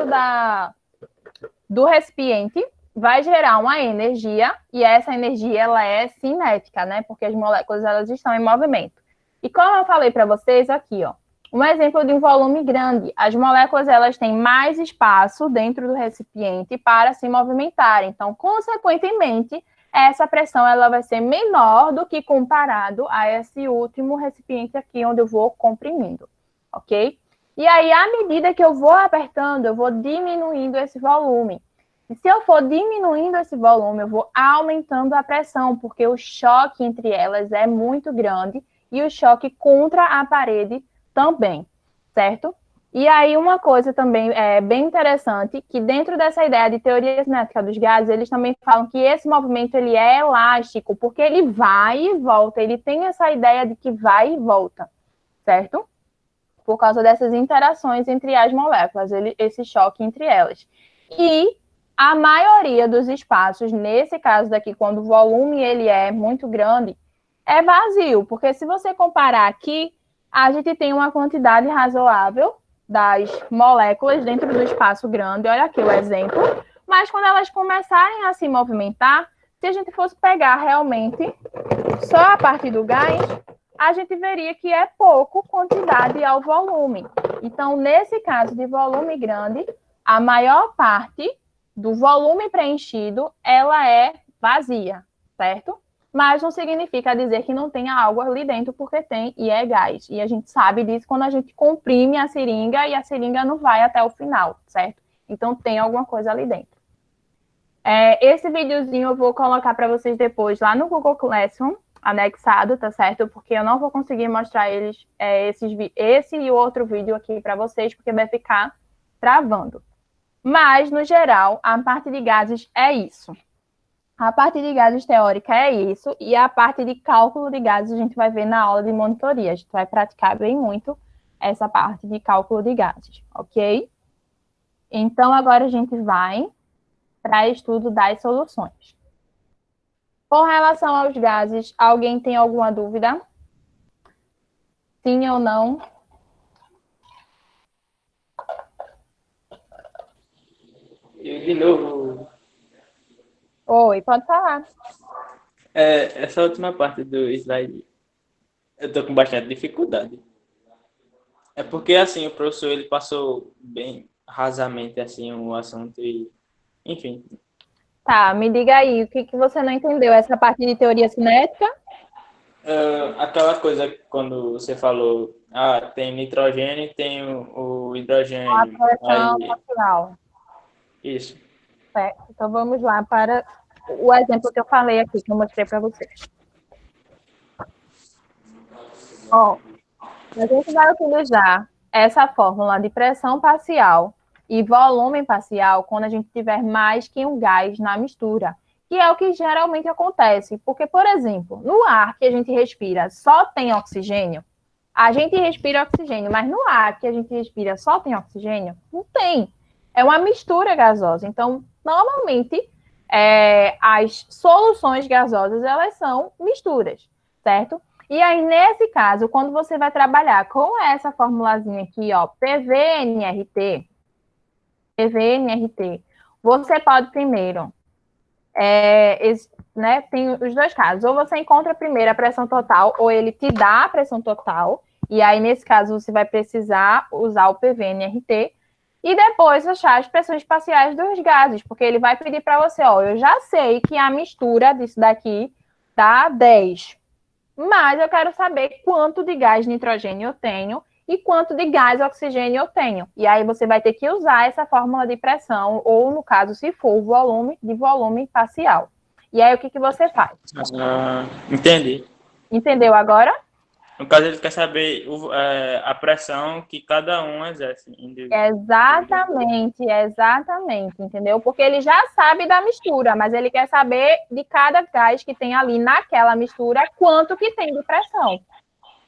do recipiente vai gerar uma energia, e essa energia ela é cinética, né? Porque as moléculas elas estão em movimento. E como eu falei para vocês aqui, ó, um exemplo de um volume grande, as moléculas elas têm mais espaço dentro do recipiente para se movimentarem. Então, consequentemente, essa pressão ela vai ser menor do que comparado a esse último recipiente aqui, onde eu vou comprimindo, ok? E aí, à medida que eu vou apertando, eu vou diminuindo esse volume. E se eu for diminuindo esse volume, eu vou aumentando a pressão, porque o choque entre elas é muito grande e o choque contra a parede também, certo? E aí, uma coisa também bem interessante, que dentro dessa ideia de teoria cinética dos gases, eles também falam que esse movimento ele é elástico, porque ele vai e volta, ele tem essa ideia de que vai e volta, certo? Por causa dessas interações entre as moléculas, esse choque entre elas. E a maioria dos espaços, nesse caso daqui, quando o volume ele é muito grande, é vazio, porque se você comparar aqui, a gente tem uma quantidade razoável das moléculas dentro do espaço grande, olha aqui o exemplo, mas quando elas começarem a se movimentar, se a gente fosse pegar realmente só a parte do gás, a gente veria que é pouco quantidade ao volume. Então, nesse caso de volume grande, a maior parte do volume preenchido, ela é vazia, certo? mas não significa dizer que não tenha algo ali dentro, porque tem e é gás. E a gente sabe disso quando a gente comprime a seringa e a seringa não vai até o final, certo? Então tem alguma coisa ali dentro. Esse videozinho eu vou colocar para vocês depois lá no Google Classroom, anexado, tá certo? Porque eu não vou conseguir mostrar eles, esse e o outro vídeo aqui para vocês, porque vai ficar travando. Mas, no geral, a parte de gases é isso. A parte de gases teórica é isso, e a parte de cálculo de gases a gente vai ver na aula de monitoria. A gente vai praticar bem muito essa parte de cálculo de gases, ok? Então, agora a gente vai para estudo das soluções. Com relação aos gases, alguém tem alguma dúvida? Sim ou não? Eu, de novo, Oi, pode falar. essa última parte do slide, eu tô com bastante dificuldade. É porque, assim, o professor, ele passou bem rasamente, assim, o assunto e, enfim. Tá, me diga aí, o que você não entendeu? Essa parte de teoria cinética? Aquela coisa quando você falou, tem nitrogênio e tem o A hidrogênio. pressão Aí, parcial. isso. Certo. Então, vamos lá para o exemplo que eu falei aqui, que eu mostrei para vocês. Ó, a gente vai utilizar essa fórmula de pressão parcial e volume parcial quando a gente tiver mais que um gás na mistura, que é o que geralmente acontece. Porque, por exemplo, no ar que a gente respira só tem oxigênio, a gente respira oxigênio, mas no ar que a gente respira só tem oxigênio? Não tem. É uma mistura gasosa. Então, normalmente, as soluções gasosas, elas são misturas, certo? E aí, nesse caso, quando você vai trabalhar com essa formulazinha aqui, ó, PVNRT, você pode primeiro, tem os dois casos, ou você encontra primeiro a pressão total, ou ele te dá a pressão total, e aí, nesse caso, você vai precisar usar o PVNRT, e depois achar as pressões parciais dos gases, porque ele vai pedir para você, ó, eu já sei que a mistura disso daqui dá 10, mas eu quero saber quanto de gás nitrogênio eu tenho e quanto de gás oxigênio eu tenho. E aí você vai ter que usar essa fórmula de pressão, ou no caso, se for o volume, de volume parcial. E aí o que você faz? Entendi. Entendeu agora? No caso, ele quer saber a pressão que cada um exerce. Exatamente, entendeu? Porque ele já sabe da mistura, mas ele quer saber de cada gás que tem ali naquela mistura, quanto que tem de pressão.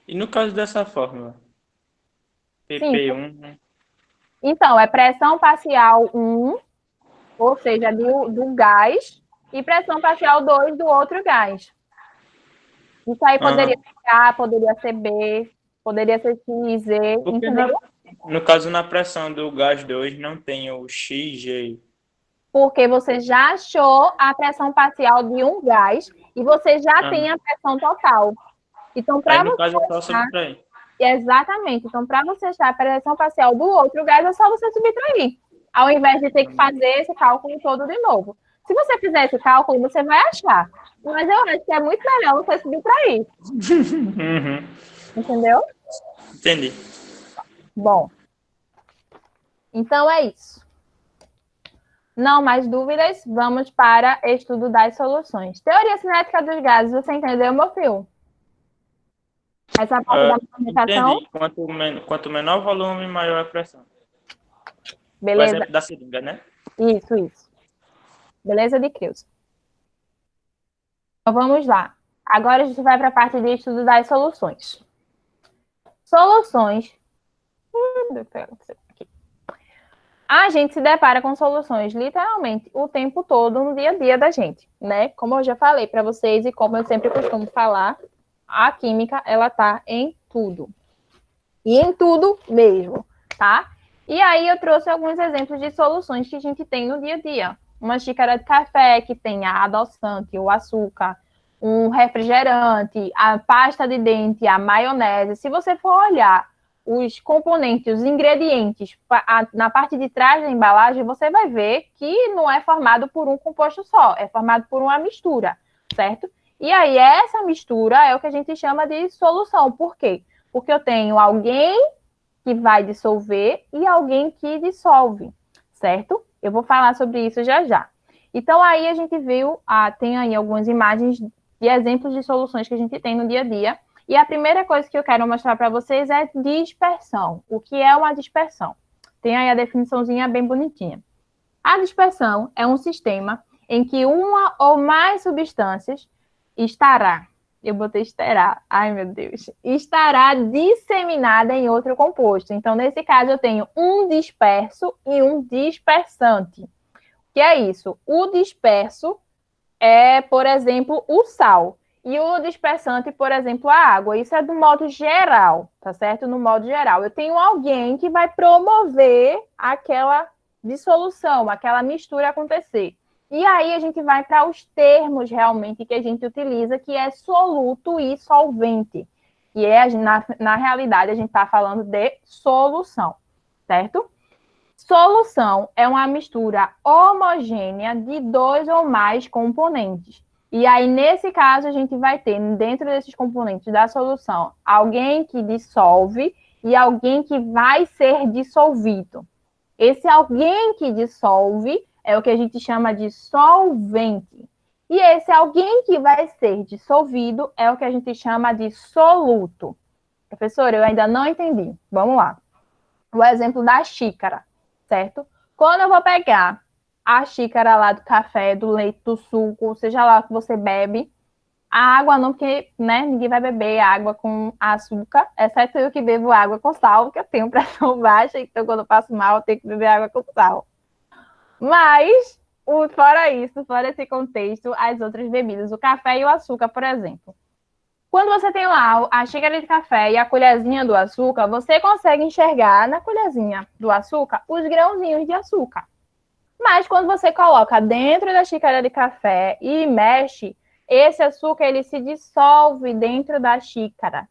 E no caso dessa fórmula? PP1. Sim. Então, é pressão parcial 1, ou seja, do gás, e pressão parcial 2 do outro gás. Isso aí poderia ser A, poderia ser B, poderia ser X, Z, entendeu? No caso, na pressão do gás 2, não tem o XG. Porque você já achou a pressão parcial de um gás e você já tem a pressão total. Então, para você caso, eu subtrair. Exatamente. Então, para você achar a pressão parcial do outro gás, é só você subtrair. Ao invés de ter que fazer esse cálculo todo de novo. Se você fizer esse cálculo, você vai achar. Mas eu acho que é muito melhor você subtrair. Entendeu? Entendi. Bom. Então, é isso. Não mais dúvidas, vamos para estudo das soluções. Teoria cinética dos gases, você entendeu, meu filho? Essa parte da movimentação? Entendi. Quanto menor o volume, maior a pressão. Beleza. O exemplo da seringa, né? Isso. Beleza, de Crius? Então, vamos lá. Agora a gente vai para a parte de estudo das soluções. Soluções. A gente se depara com soluções literalmente o tempo todo no dia a dia da gente, né? Como eu já falei para vocês e como eu sempre costumo falar, a química, ela tá em tudo. E em tudo mesmo, tá? E aí eu trouxe alguns exemplos de soluções que a gente tem no dia a dia. Uma xícara de café que tem a adoçante, o açúcar, um refrigerante, a pasta de dente, a maionese. Se você for olhar os componentes, os ingredientes na parte de trás da embalagem, você vai ver que não é formado por um composto só, é formado por uma mistura, certo? E aí, essa mistura é o que a gente chama de solução. Por quê? Porque eu tenho alguém que vai dissolver e alguém que dissolve, certo? Eu vou falar sobre isso já já. Então, aí a gente viu, tem aí algumas imagens de exemplos de soluções que a gente tem no dia a dia. E a primeira coisa que eu quero mostrar para vocês é dispersão. O que é uma dispersão? Tem aí a definiçãozinha bem bonitinha. A dispersão é um sistema em que uma ou mais substâncias eu botei estará, ai meu Deus, estará disseminada em outro composto. Então, nesse caso, eu tenho um disperso e um dispersante. O que é isso? O disperso é, por exemplo, o sal. E o dispersante, por exemplo, a água. Isso é do modo geral, tá certo? No modo geral. Eu tenho alguém que vai promover aquela dissolução, aquela mistura acontecer. E aí a gente vai para os termos realmente que a gente utiliza, que é soluto e solvente. E na realidade a gente está falando de solução, certo? Solução é uma mistura homogênea de 2 ou mais componentes. E aí, nesse caso, a gente vai ter, dentro desses componentes da solução, alguém que dissolve e alguém que vai ser dissolvido. Esse alguém que dissolve é o que a gente chama de solvente. E esse alguém que vai ser dissolvido é o que a gente chama de soluto. Professora, eu ainda não entendi. Vamos lá. O exemplo da xícara, certo? Quando eu vou pegar a xícara lá do café, do leite, do suco, seja lá o que você bebe, a água não, porque né, ninguém vai beber água com açúcar, exceto eu que bebo água com sal, que eu tenho pressão baixa, então quando eu passo mal eu tenho que beber água com sal. Mas, fora isso, fora esse contexto, as outras bebidas, o café e o açúcar, por exemplo. Quando você tem lá a xícara de café e a colherzinha do açúcar, você consegue enxergar na colherzinha do açúcar os grãozinhos de açúcar. Mas quando você coloca dentro da xícara de café e mexe, esse açúcar ele se dissolve dentro da xícara.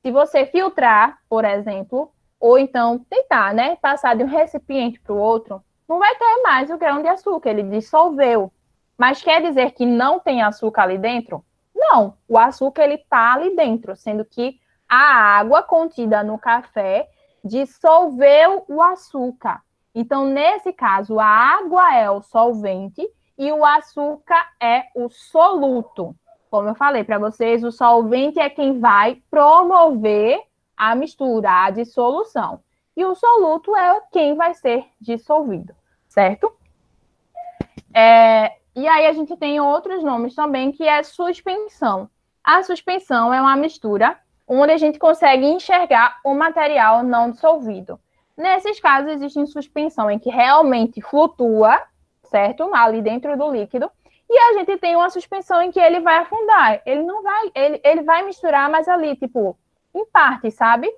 Se você filtrar, por exemplo, ou então tentar, né, passar de um recipiente para o outro, não vai ter mais o grão de açúcar, ele dissolveu. Mas quer dizer que não tem açúcar ali dentro? Não, o açúcar ele está ali dentro, sendo que a água contida no café dissolveu o açúcar. Então, nesse caso, a água é o solvente e o açúcar é o soluto. Como eu falei para vocês, o solvente é quem vai promover a mistura, a dissolução. E o soluto é quem vai ser dissolvido, certo? E aí a gente tem outros nomes também, que é suspensão. A suspensão é uma mistura onde a gente consegue enxergar o material não dissolvido. Nesses casos, existe suspensão em que realmente flutua, certo? Ali dentro do líquido. E a gente tem uma suspensão em que ele vai afundar. Ele não vai, ele vai misturar, mas ali, tipo, em parte, sabe?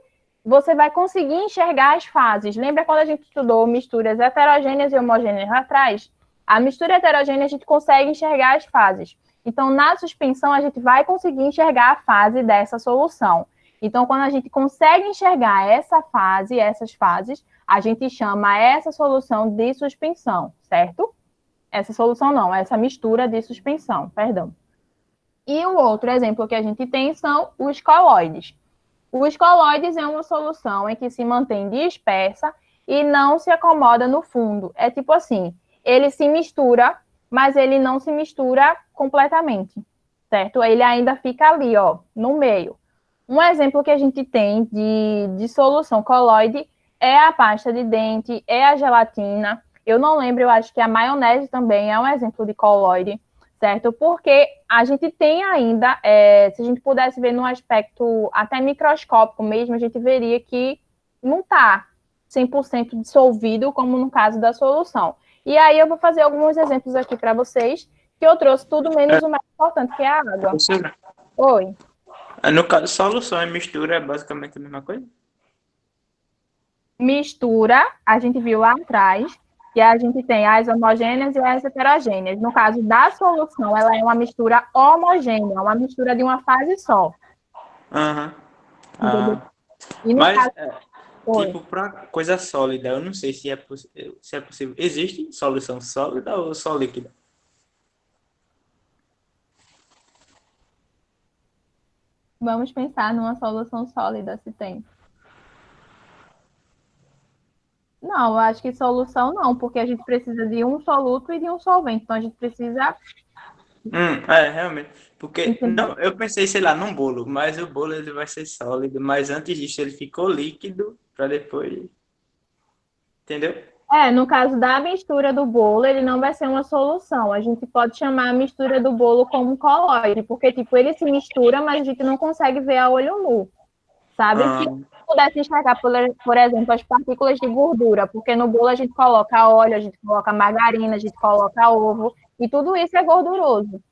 Você vai conseguir enxergar as fases. Lembra quando a gente estudou misturas heterogêneas e homogêneas lá atrás? A mistura heterogênea a gente consegue enxergar as fases. Então, na suspensão, a gente vai conseguir enxergar a fase dessa solução. Então, quando a gente consegue enxergar essa fase, essas fases, a gente chama essa solução de suspensão, certo? Essa solução não, essa mistura de suspensão, perdão. E o outro exemplo que a gente tem são os coloides. Os coloides é uma solução em que se mantém dispersa e não se acomoda no fundo. É tipo assim, ele se mistura, mas ele não se mistura completamente, certo? Ele ainda fica ali, ó, no meio. Um exemplo que a gente tem de solução coloide é a pasta de dente, é a gelatina. Eu não lembro, eu acho que a maionese também é um exemplo de coloide, certo? Porque a gente tem ainda, se a gente pudesse ver num aspecto até microscópico mesmo, a gente veria que não está 100% dissolvido, como no caso da solução. E aí eu vou fazer alguns exemplos aqui para vocês, que eu trouxe tudo menos o mais importante, que é a água. Oi. No caso, solução e mistura é basicamente a mesma coisa? Mistura, a gente viu lá atrás, que a gente tem as homogêneas e as heterogêneas. No caso da solução, ela é uma mistura homogênea, uma mistura de uma fase só. Aham. E no Mas, caso... tipo, para coisa sólida, eu não sei se é possível. Existe solução sólida ou só líquida? Vamos pensar numa solução sólida, se tem. Não, eu acho que solução não, porque a gente precisa de um soluto e de um solvente. Então, a gente precisa Realmente. Porque, entender. não, eu pensei, sei lá, num bolo, mas o bolo ele vai ser sólido, mas antes disso ele ficou líquido para depois. Entendeu? No caso da mistura do bolo, ele não vai ser uma solução. A gente pode chamar a mistura do bolo como um colóide, porque, tipo, ele se mistura, mas a gente não consegue ver a olho nu, sabe? Se Ah, pudesse enxergar, por exemplo, as partículas de gordura, porque no bolo a gente coloca óleo, a gente coloca margarina, a gente coloca ovo, e tudo isso é gorduroso.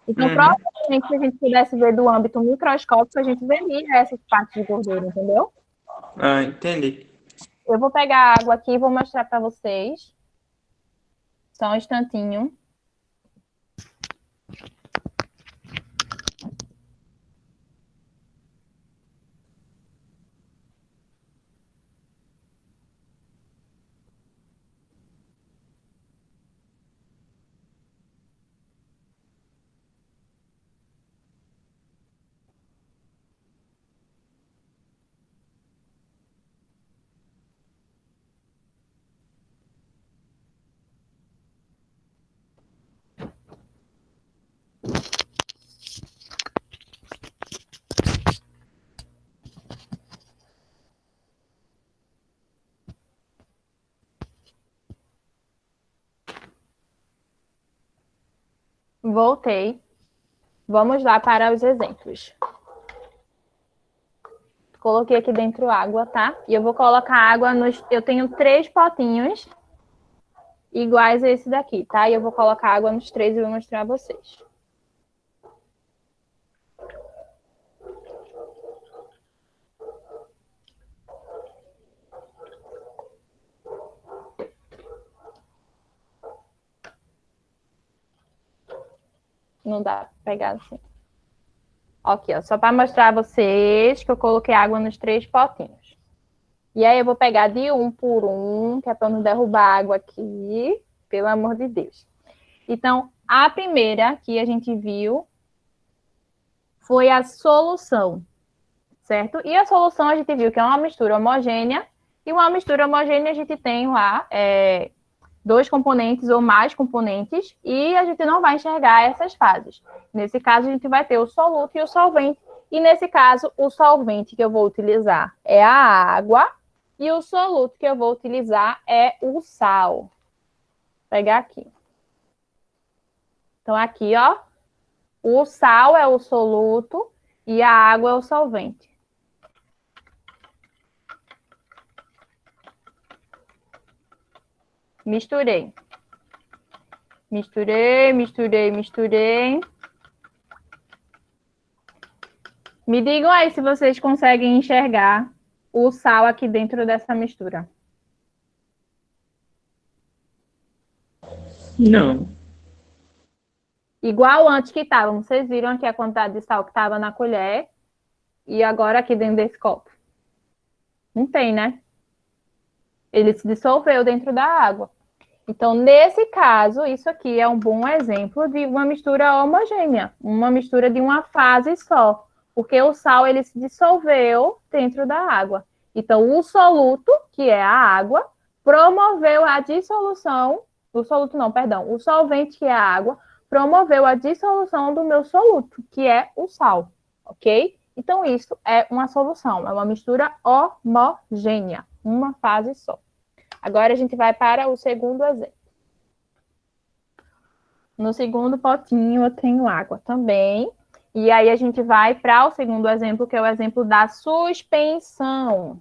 Então, uhum. provavelmente, se a gente pudesse ver do âmbito microscópico, a gente veria essas partes de gordura, entendeu? Entendi. Eu vou pegar a água aqui e vou mostrar para vocês. Só um instantinho. Voltei. Vamos lá para os exemplos. Coloquei aqui dentro água, tá? E eu vou colocar água nos... Eu tenho 3 potinhos iguais a esse daqui, tá? E eu vou colocar água nos 3 e vou mostrar a vocês. Não dá pra pegar assim. Aqui, ó. Só para mostrar a vocês que eu coloquei água nos 3 potinhos. E aí eu vou pegar de um por um, que é para não derrubar água aqui. Pelo amor de Deus. Então, a primeira que a gente viu foi a solução, certo? E a solução a gente viu que é uma mistura homogênea, e uma mistura homogênea a gente tem lá 2 componentes ou mais componentes, e a gente não vai enxergar essas fases. Nesse caso, a gente vai ter o soluto e o solvente, e nesse caso, o solvente que eu vou utilizar é a água, e o soluto que eu vou utilizar é o sal. Vou pegar aqui. Então, aqui, ó, o sal é o soluto e a água é o solvente. Misturei. Misturei, misturei, misturei. Me digam aí se vocês conseguem enxergar o sal aqui dentro dessa mistura. Não. Igual antes que estava. Vocês viram aqui a quantidade de sal que estava na colher e agora aqui dentro desse copo. Não tem, né? Ele se dissolveu dentro da água. Então, nesse caso, isso aqui é um bom exemplo de uma mistura homogênea, uma mistura de uma fase só, porque o sal ele se dissolveu dentro da água. Então, o soluto, que é a água, promoveu a dissolução, o soluto não, perdão, o solvente, que é a água, promoveu a dissolução do meu soluto, que é o sal, ok? Então, isso é uma solução, é uma mistura homogênea, uma fase só. Agora a gente vai para o segundo exemplo. No segundo potinho eu tenho água também. E aí a gente vai para o segundo exemplo, que é o exemplo da suspensão.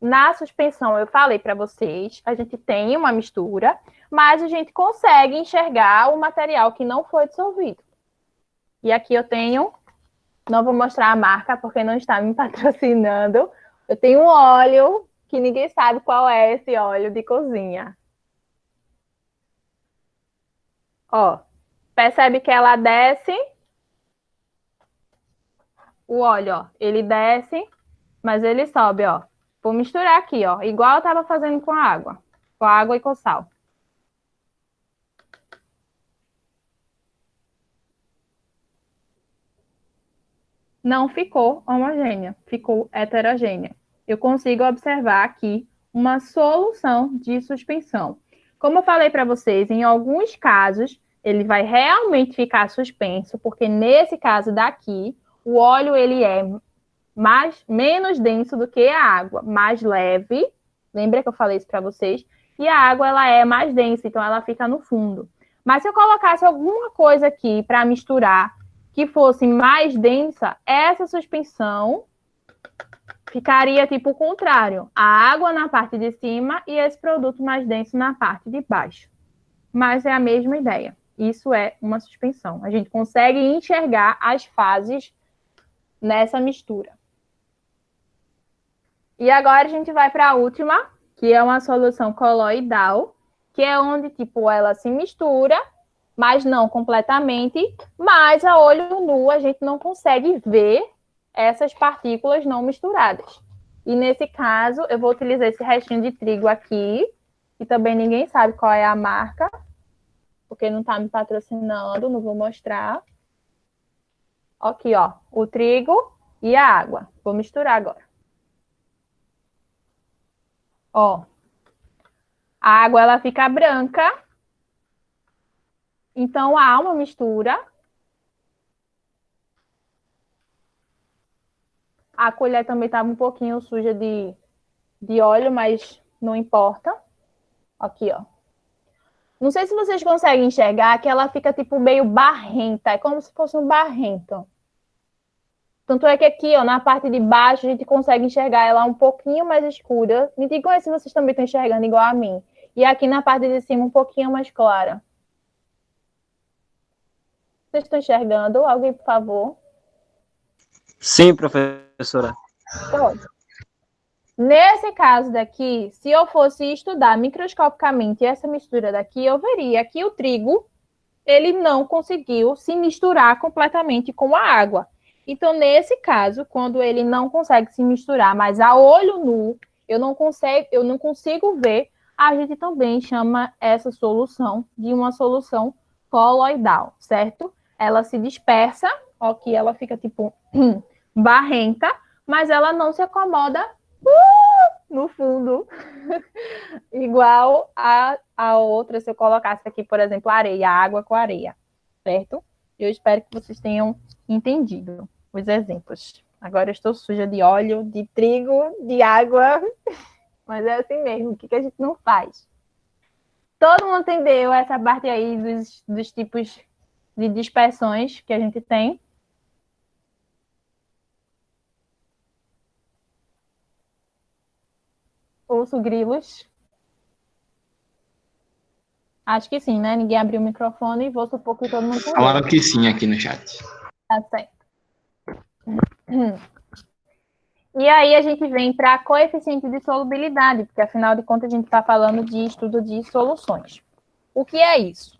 Na suspensão, eu falei para vocês, a gente tem uma mistura, mas a gente consegue enxergar o material que não foi dissolvido. E aqui eu tenho, não vou mostrar a marca porque não está me patrocinando, eu tenho um óleo que ninguém sabe qual é esse óleo de cozinha. Ó, percebe que ela desce, o óleo, ó, ele desce, mas ele sobe, ó. Vou misturar aqui, ó, igual eu estava fazendo com a água e com sal. não ficou homogênea, ficou heterogênea. Eu consigo observar aqui uma solução de suspensão. Como eu falei para vocês, em alguns casos, ele vai realmente ficar suspenso, porque nesse caso daqui, o óleo ele é menos denso do que a água, mais leve. Lembra que eu falei isso para vocês? E a água ela é mais densa, então ela fica no fundo. Mas se eu colocasse alguma coisa aqui para misturar que fosse mais densa, essa suspensão ficaria tipo o contrário. A água na parte de cima e esse produto mais denso na parte de baixo. Mas é a mesma ideia. Isso é uma suspensão. A gente consegue enxergar as fases nessa mistura. E agora a gente vai para a última, que é uma solução coloidal, que é onde tipo ela se mistura, mas não completamente, mas a olho nu a gente não consegue ver essas partículas não misturadas. E nesse caso, eu vou utilizar esse restinho de trigo aqui, que também ninguém sabe qual é a marca, porque não está me patrocinando, não vou mostrar. Aqui, ó, o trigo e a água. Vou misturar agora. Ó, a água ela fica branca, então há uma mistura. A colher também estava um pouquinho suja de óleo, mas não importa. Aqui, ó. Não sei se vocês conseguem enxergar que ela fica tipo meio barrenta, é como se fosse um barrento. Tanto é que aqui, ó, na parte de baixo, a gente consegue enxergar ela um pouquinho mais escura. Me digam aí se vocês também estão enxergando igual a mim. E aqui na parte de cima, um pouquinho mais clara. Vocês estão enxergando? Alguém, por favor? Sim, professora. Pode. Nesse caso daqui, se eu fosse estudar microscopicamente essa mistura daqui, eu veria que o trigo, ele não conseguiu se misturar completamente com a água. Então, nesse caso, quando ele não consegue se misturar, mas a olho nu, eu não consigo ver, a gente também chama essa solução de uma solução coloidal, certo? Ela se dispersa, ó, que ela fica tipo barrenta, mas ela não se acomoda no fundo, igual a outra, se eu colocasse aqui, por exemplo, areia, água com areia, certo? Eu espero que vocês tenham entendido os exemplos. Agora eu estou suja de óleo, de trigo, de água, mas é assim mesmo, o que a gente não faz? Todo mundo entendeu essa parte aí dos tipos de dispersões que a gente tem? Ouço grilos. Acho que sim, né? Ninguém abriu o microfone e vou supor que todo mundo entendeu. Falaram que sim aqui no chat. Tá certo. E aí a gente vem para coeficiente de solubilidade, porque afinal de contas a gente está falando de estudo de soluções. O que é isso?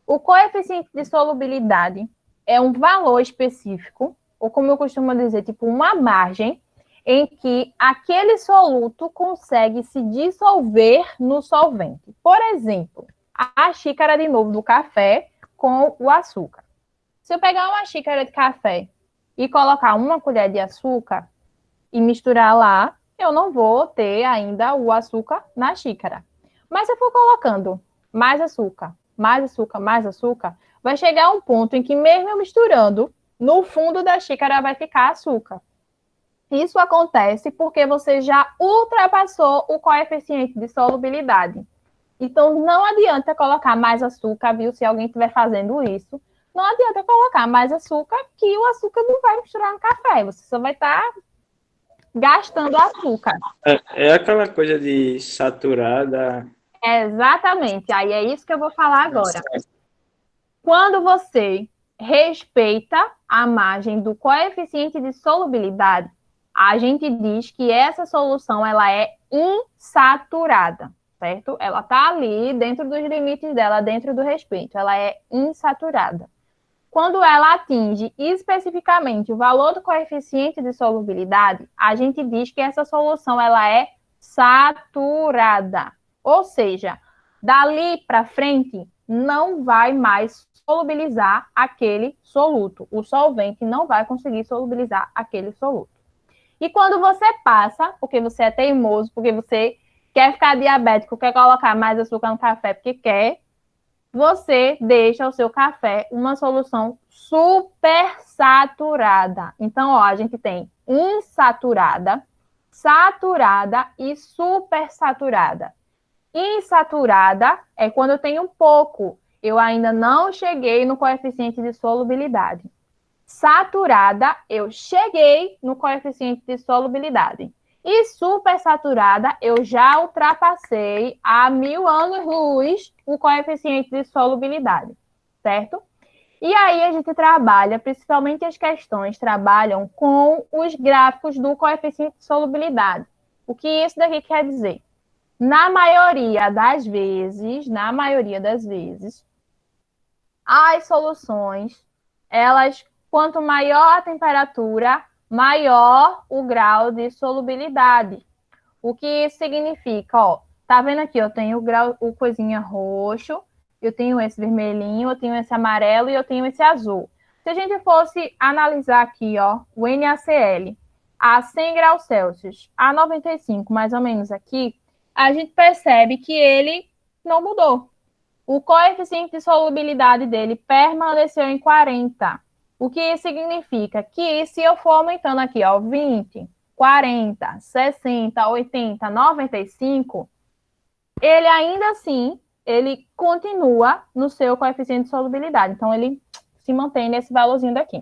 O coeficiente de solubilidade é um valor específico, ou como eu costumo dizer, tipo uma margem, em que aquele soluto consegue se dissolver no solvente. Por exemplo, a xícara de novo do café com o açúcar. Se eu pegar uma xícara de café e colocar uma colher de açúcar e misturar lá, eu não vou ter ainda o açúcar na xícara. Mas se eu for colocando mais açúcar, mais açúcar, mais açúcar, vai chegar um ponto em que mesmo eu misturando, no fundo da xícara vai ficar açúcar. Isso acontece porque você já ultrapassou o coeficiente de solubilidade. Então, não adianta colocar mais açúcar, viu? Se alguém estiver fazendo isso, não adianta colocar mais açúcar, que o açúcar não vai misturar no café. Você só vai estar gastando açúcar. É aquela coisa de saturada. Exatamente. Aí é isso que eu vou falar agora. Quando você respeita a margem do coeficiente de solubilidade, a gente diz que essa solução ela é insaturada, certo? Ela está ali dentro dos limites dela, dentro do respeito. Ela é insaturada. Quando ela atinge especificamente o valor do coeficiente de solubilidade, a gente diz que essa solução ela é saturada. Ou seja, dali para frente, não vai mais solubilizar aquele soluto. O solvente não vai conseguir solubilizar aquele soluto. E quando você passa, porque você é teimoso, porque você quer ficar diabético, quer colocar mais açúcar no café porque quer, você deixa o seu café uma solução super saturada. Então, ó, a gente tem insaturada, saturada e super saturada. Insaturada é quando eu tenho pouco. Eu ainda não cheguei no coeficiente de solubilidade. Saturada, eu cheguei no coeficiente de solubilidade. E supersaturada, eu já ultrapassei a 1000 anos-luz o coeficiente de solubilidade, certo? E aí a gente trabalha, principalmente as questões trabalham com os gráficos do coeficiente de solubilidade. O que isso daqui quer dizer? Na maioria das vezes, as soluções, elas, quanto maior a temperatura, maior o grau de solubilidade. O que isso significa? Ó, tá vendo aqui? Eu tenho o coisinha roxo, eu tenho esse vermelhinho, eu tenho esse amarelo e eu tenho esse azul. Se a gente fosse analisar aqui, ó, o NaCl a 100 graus Celsius, a 95, mais ou menos aqui, a gente percebe que ele não mudou. O coeficiente de solubilidade dele permaneceu em 40. O que isso significa? Que se eu for aumentando aqui, ó, 20, 40, 60, 80, 95, ele ainda assim, ele continua no seu coeficiente de solubilidade. Então, ele se mantém nesse valorzinho daqui.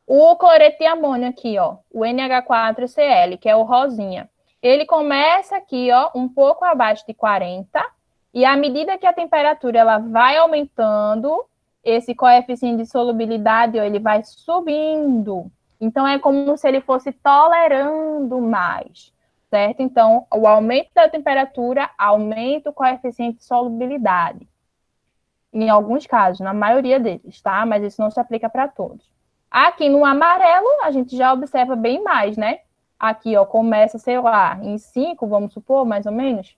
O cloreto de amônio aqui, ó, o NH4Cl, que é o rosinha, ele começa aqui, ó, um pouco abaixo de 40, e à medida que a temperatura ela vai aumentando, esse coeficiente de solubilidade, ó, ele vai subindo. Então, é como se ele fosse tolerando mais, certo? Então, o aumento da temperatura aumenta o coeficiente de solubilidade. Em alguns casos, na maioria deles, tá? Mas isso não se aplica para todos. Aqui no amarelo, a gente já observa bem mais, né? Aqui, ó, começa, sei lá, em 5, vamos supor, mais ou menos.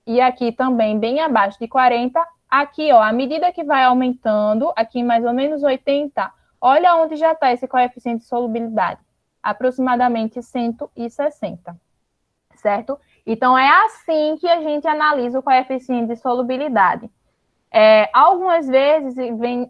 E aqui também, bem abaixo de 40. Aqui, ó, à medida que vai aumentando, aqui mais ou menos 80, olha onde já está esse coeficiente de solubilidade. Aproximadamente 160, certo? Então, é assim que a gente analisa o coeficiente de solubilidade. Algumas vezes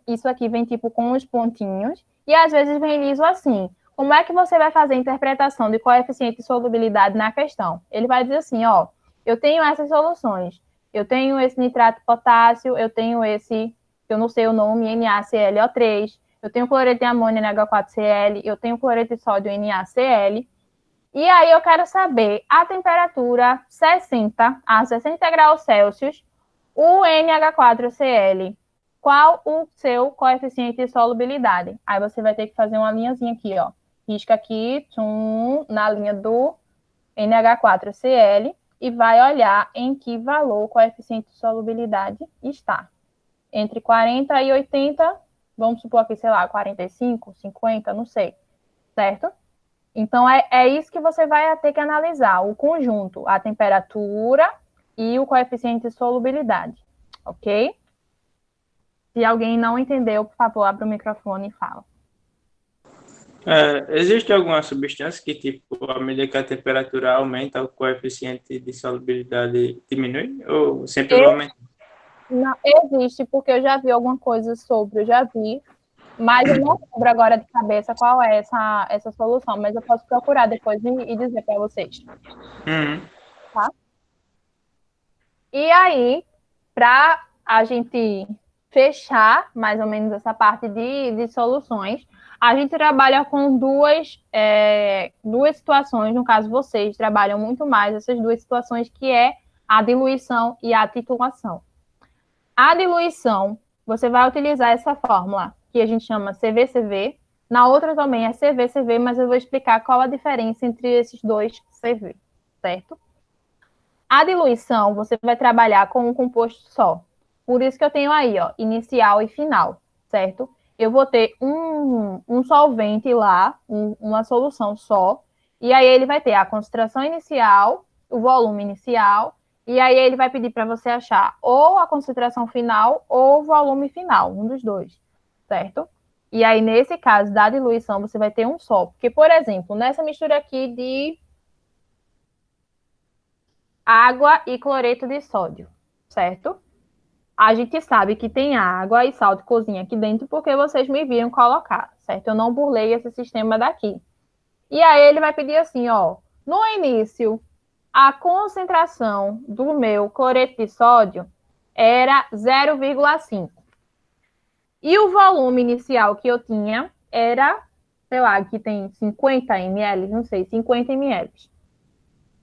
isso aqui vem tipo com os pontinhos, e às vezes vem liso assim. Como é que você vai fazer a interpretação de coeficiente de solubilidade na questão? Ele vai dizer assim, ó, eu tenho essas soluções. Eu tenho esse nitrato de potássio, eu tenho esse, eu não sei o nome, NaClO3, eu tenho cloreto de amônio NH4Cl, eu tenho cloreto de sódio NaCl. E aí eu quero saber a temperatura 60 a 60 graus Celsius, o NH4Cl, qual o seu coeficiente de solubilidade? Aí você vai ter que fazer uma linhazinha aqui, ó. Risca aqui, na linha do NH4Cl, e vai olhar em que valor o coeficiente de solubilidade está. Entre 40 e 80, vamos supor aqui, sei lá, 45, 50, não sei, certo? Então, é isso que você vai ter que analisar, o conjunto, a temperatura e o coeficiente de solubilidade, ok? Se alguém não entendeu, por favor, abre o microfone e fala. Existe alguma substância que, tipo, à medida que a temperatura aumenta, o coeficiente de solubilidade diminui? Ou sempre vai aumentar? Não, existe, porque eu já vi alguma coisa sobre, eu já vi, mas eu não lembro agora de cabeça qual é essa solução, mas eu posso procurar depois e dizer para vocês. Tá? E aí, para a gente fechar mais ou menos essa parte de soluções, a gente trabalha com duas situações, no caso vocês trabalham muito mais essas duas situações, que é a diluição e a titulação. A diluição, você vai utilizar essa fórmula, que a gente chama CVCV, na outra também é CVCV, mas eu vou explicar qual a diferença entre esses dois CV, certo? A diluição, você vai trabalhar com um composto só. Por isso que eu tenho aí, ó, inicial e final, certo? Eu vou ter um solvente lá, uma solução só, e aí ele vai ter a concentração inicial, o volume inicial E aí ele vai pedir para você achar ou a concentração final ou o volume final, um dos dois, certo? E aí, nesse caso da diluição, você vai ter um só. Porque, por exemplo, nessa mistura aqui de água e cloreto de sódio, certo? A gente sabe que tem água e sal de cozinha aqui dentro porque vocês me viram colocar, certo? Eu não burlei esse sistema daqui. E aí ele vai pedir assim, ó, no início, a concentração do meu cloreto de sódio era 0,5. E o volume inicial que eu tinha era, sei lá, aqui tem 50 ml, não sei, 50 ml.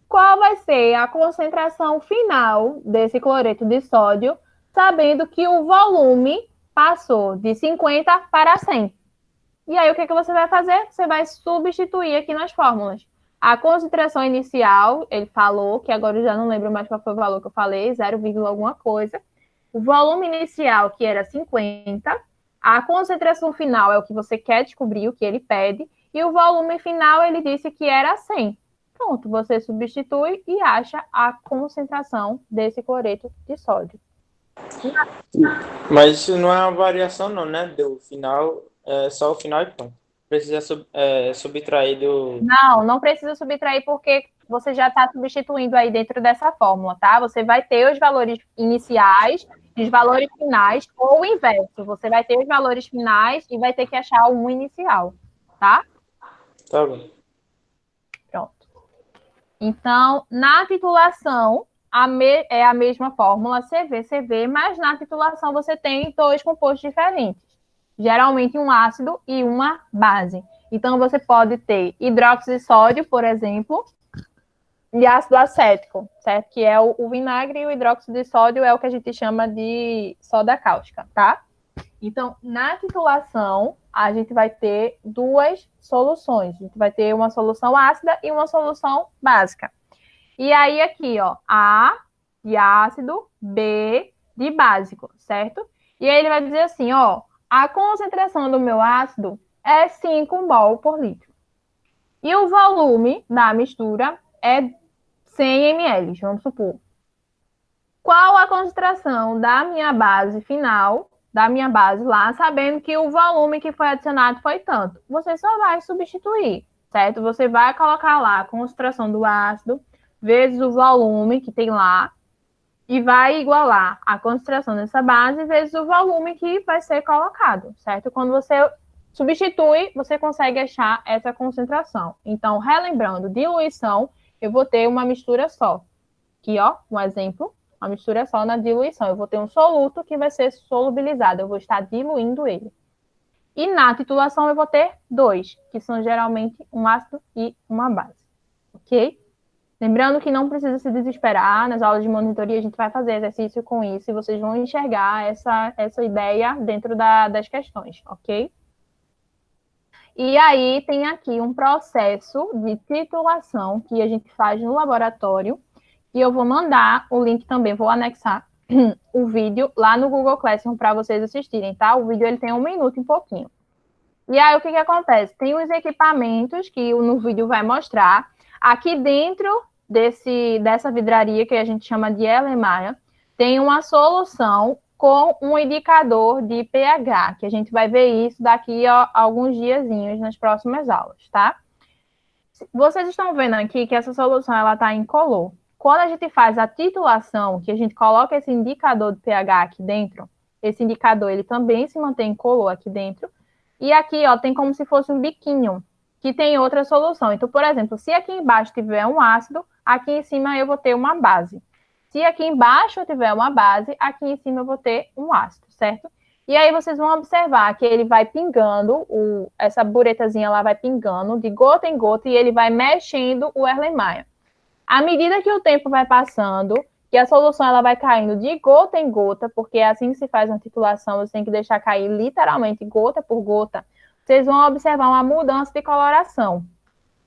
Qual vai ser a concentração final desse cloreto de sódio, sabendo que o volume passou de 50 para 100? E aí, o que você vai fazer? Você vai substituir aqui nas fórmulas. A concentração inicial, ele falou, que agora eu já não lembro mais qual foi o valor que eu falei, 0, alguma coisa. O volume inicial, que era 50. A concentração final é o que você quer descobrir, o que ele pede. E o volume final, ele disse que era 100. Pronto, você substitui e acha a concentração desse cloreto de sódio. Mas isso não é uma variação, não, né? Do final, é só o final e pronto. Precisa subtrair do. Não precisa subtrair porque você já está substituindo aí dentro dessa fórmula, tá? Você vai ter os valores iniciais, os valores finais, ou o inverso. Você vai ter os valores finais e vai ter que achar um inicial, tá? Tá bom. Pronto. Então, na titulação, é a mesma fórmula CV, mas na titulação você tem dois compostos diferentes. Geralmente um ácido e uma base. Então, você pode ter hidróxido de sódio, por exemplo, e ácido acético, certo? Que é o vinagre, e o hidróxido de sódio é o que a gente chama de soda cáustica, tá? Então, na titulação, a gente vai ter duas soluções. A gente vai ter uma solução ácida e uma solução básica. E aí, aqui, ó, A de ácido, B de básico, certo? E aí ele vai dizer assim, ó, a concentração do meu ácido é 5 mol por litro. E o volume da mistura é 100 ml, vamos supor. Qual a concentração da minha base final, da minha base lá, sabendo que o volume que foi adicionado foi tanto? Você só vai substituir, certo? Você vai colocar lá a concentração do ácido vezes o volume que tem lá, e vai igualar a concentração dessa base vezes o volume que vai ser colocado, certo? Quando você substitui, você consegue achar essa concentração. Então, relembrando, diluição, eu vou ter uma mistura só. Aqui, ó, um exemplo, uma mistura só na diluição. Eu vou ter um soluto que vai ser solubilizado, eu vou estar diluindo ele. E na titulação eu vou ter dois, que são geralmente um ácido e uma base, ok? Lembrando que não precisa se desesperar, nas aulas de monitoria a gente vai fazer exercício com isso e vocês vão enxergar essa ideia dentro das questões, ok? E aí tem aqui um processo de titulação que a gente faz no laboratório e eu vou mandar o link também, vou anexar o vídeo lá no Google Classroom para vocês assistirem, tá? O vídeo ele tem 1 minuto e pouquinho. E aí o que acontece? Tem os equipamentos que no vídeo vai mostrar. Aqui dentro dessa vidraria, que a gente chama de Erlenmeyer, tem uma solução com um indicador de pH, que a gente vai ver isso daqui a alguns diazinhos nas próximas aulas, tá? Vocês estão vendo aqui que essa solução ela está incolor. Quando a gente faz a titulação, que a gente coloca esse indicador de pH aqui dentro, esse indicador ele também se mantém incolor aqui dentro, e aqui ó, tem como se fosse um biquinho, que tem outra solução. Então, por exemplo, se aqui embaixo tiver um ácido, aqui em cima eu vou ter uma base. Se aqui embaixo eu tiver uma base, aqui em cima eu vou ter um ácido, certo? E aí vocês vão observar que ele vai pingando, essa buretazinha lá vai pingando de gota em gota e ele vai mexendo o Erlenmeyer. À medida que o tempo vai passando, que a solução ela vai caindo de gota em gota, porque é assim que se faz uma titulação, você tem que deixar cair literalmente gota por gota, vocês vão observar uma mudança de coloração.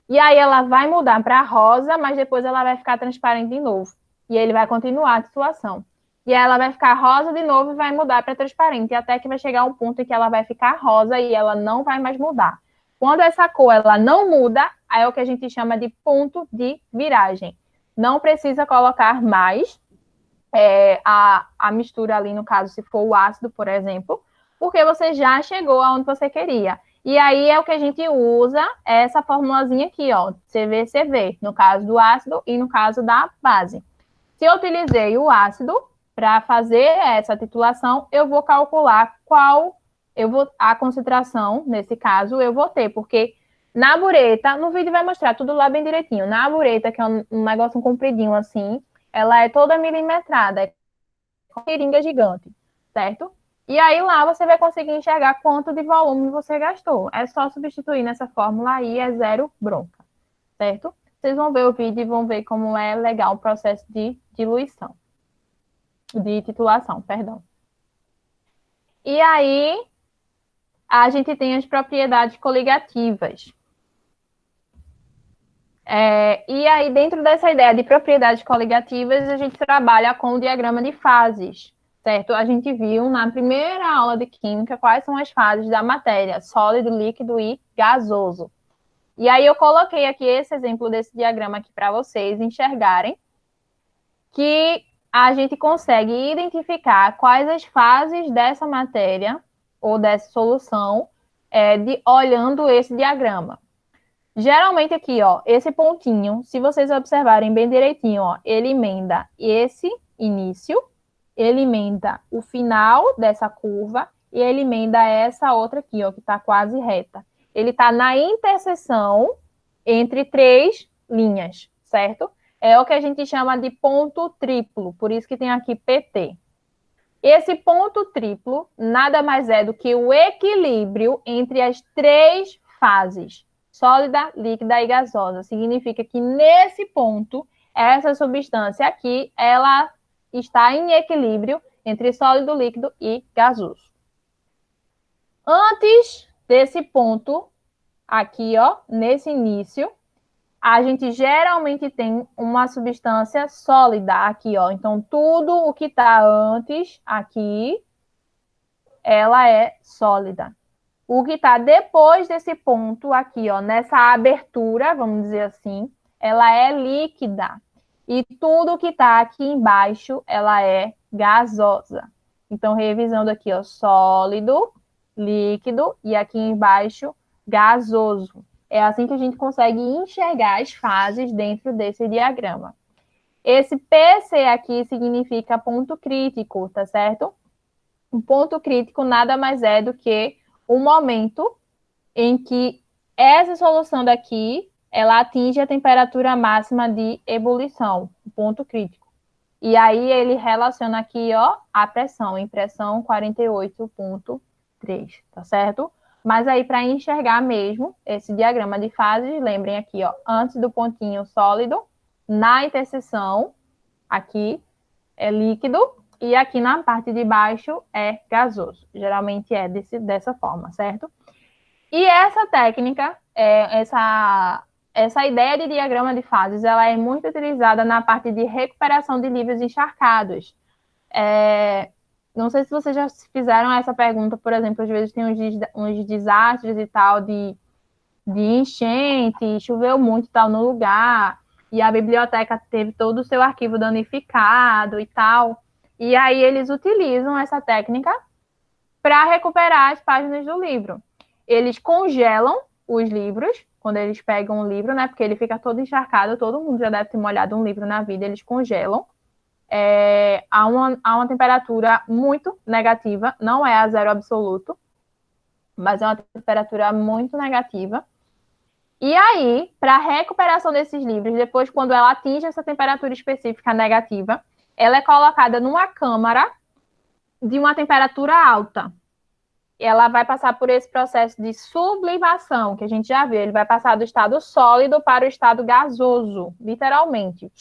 E aí ela vai mudar para rosa, mas depois ela vai ficar transparente de novo. E ele vai continuar a titulação. E aí ela vai ficar rosa de novo e vai mudar para transparente, até que vai chegar um ponto em que ela vai ficar rosa e ela não vai mais mudar. Quando essa cor ela não muda, aí é o que a gente chama de ponto de viragem. Não precisa colocar mais a mistura ali, no caso, se for o ácido, por exemplo, porque você já chegou aonde você queria. E aí é o que a gente usa, essa formulazinha aqui, ó, CVCV, no caso do ácido e no caso da base. Se eu utilizei o ácido para fazer essa titulação, eu vou calcular a concentração, nesse caso, eu vou ter, porque na bureta, no vídeo vai mostrar tudo lá bem direitinho. Na bureta, que é um negócio compridinho assim, ela é toda milimetrada, é uma seringa gigante, certo? E aí lá você vai conseguir enxergar quanto de volume você gastou. É só substituir nessa fórmula aí, é zero bronca, certo? Vocês vão ver o vídeo e vão ver como é legal o processo de diluição, de titulação, perdão. E aí, a gente tem as propriedades coligativas. E aí, dentro dessa ideia de propriedades coligativas, a gente trabalha com o diagrama de fases, certo? A gente viu na primeira aula de química quais são as fases da matéria, sólido, líquido e gasoso. E aí eu coloquei aqui esse exemplo desse diagrama aqui para vocês enxergarem que a gente consegue identificar quais as fases dessa matéria ou dessa solução olhando esse diagrama. Geralmente aqui, ó, esse pontinho, se vocês observarem bem direitinho, ó, ele emenda esse início, ele emenda o final dessa curva e ele emenda essa outra aqui, ó, que está quase reta. Ele está na interseção entre três linhas, certo? É o que a gente chama de ponto triplo, por isso que tem aqui PT. Esse ponto triplo nada mais é do que o equilíbrio entre as três fases, sólida, líquida e gasosa. Significa que nesse ponto, essa substância aqui, ela está em equilíbrio entre sólido, líquido e gasoso. Antes desse ponto, aqui, ó, nesse início, a gente geralmente tem uma substância sólida aqui, ó. Então, tudo o que está antes aqui, ela é sólida. O que está depois desse ponto aqui, ó, nessa abertura, vamos dizer assim, ela é líquida. E tudo que está aqui embaixo, ela é gasosa. Então, revisando aqui, ó, sólido, líquido e aqui embaixo, gasoso. É assim que a gente consegue enxergar as fases dentro desse diagrama. Esse PC aqui significa ponto crítico, tá certo? Um ponto crítico nada mais é do que o momento em que essa solução daqui, ela atinge a temperatura máxima de ebulição, o ponto crítico. E aí ele relaciona aqui, ó, a pressão, em pressão 48,3, tá certo? Mas aí, para enxergar mesmo esse diagrama de fases, lembrem aqui, ó, antes do pontinho sólido, na interseção, aqui é líquido, e aqui na parte de baixo é gasoso. Geralmente é dessa forma, certo? E essa técnica, essa ideia de diagrama de fases, ela é muito utilizada na parte de recuperação de livros encharcados. Não sei se vocês já fizeram essa pergunta, por exemplo, às vezes tem uns desastres e tal de enchente, choveu muito e tal no lugar, e a biblioteca teve todo o seu arquivo danificado e tal. E aí eles utilizam essa técnica para recuperar as páginas do livro. Eles congelam os livros, quando eles pegam um livro, né? Porque ele fica todo encharcado, todo mundo já deve ter molhado um livro na vida, eles congelam. A uma temperatura muito negativa, não é a zero absoluto, mas é uma temperatura muito negativa. E aí, para a recuperação desses livros, depois, quando ela atinge essa temperatura específica negativa, ela é colocada numa câmara de uma temperatura alta. Ela vai passar por esse processo de sublimação, que a gente já viu. Ele vai passar do estado sólido para o estado gasoso, literalmente,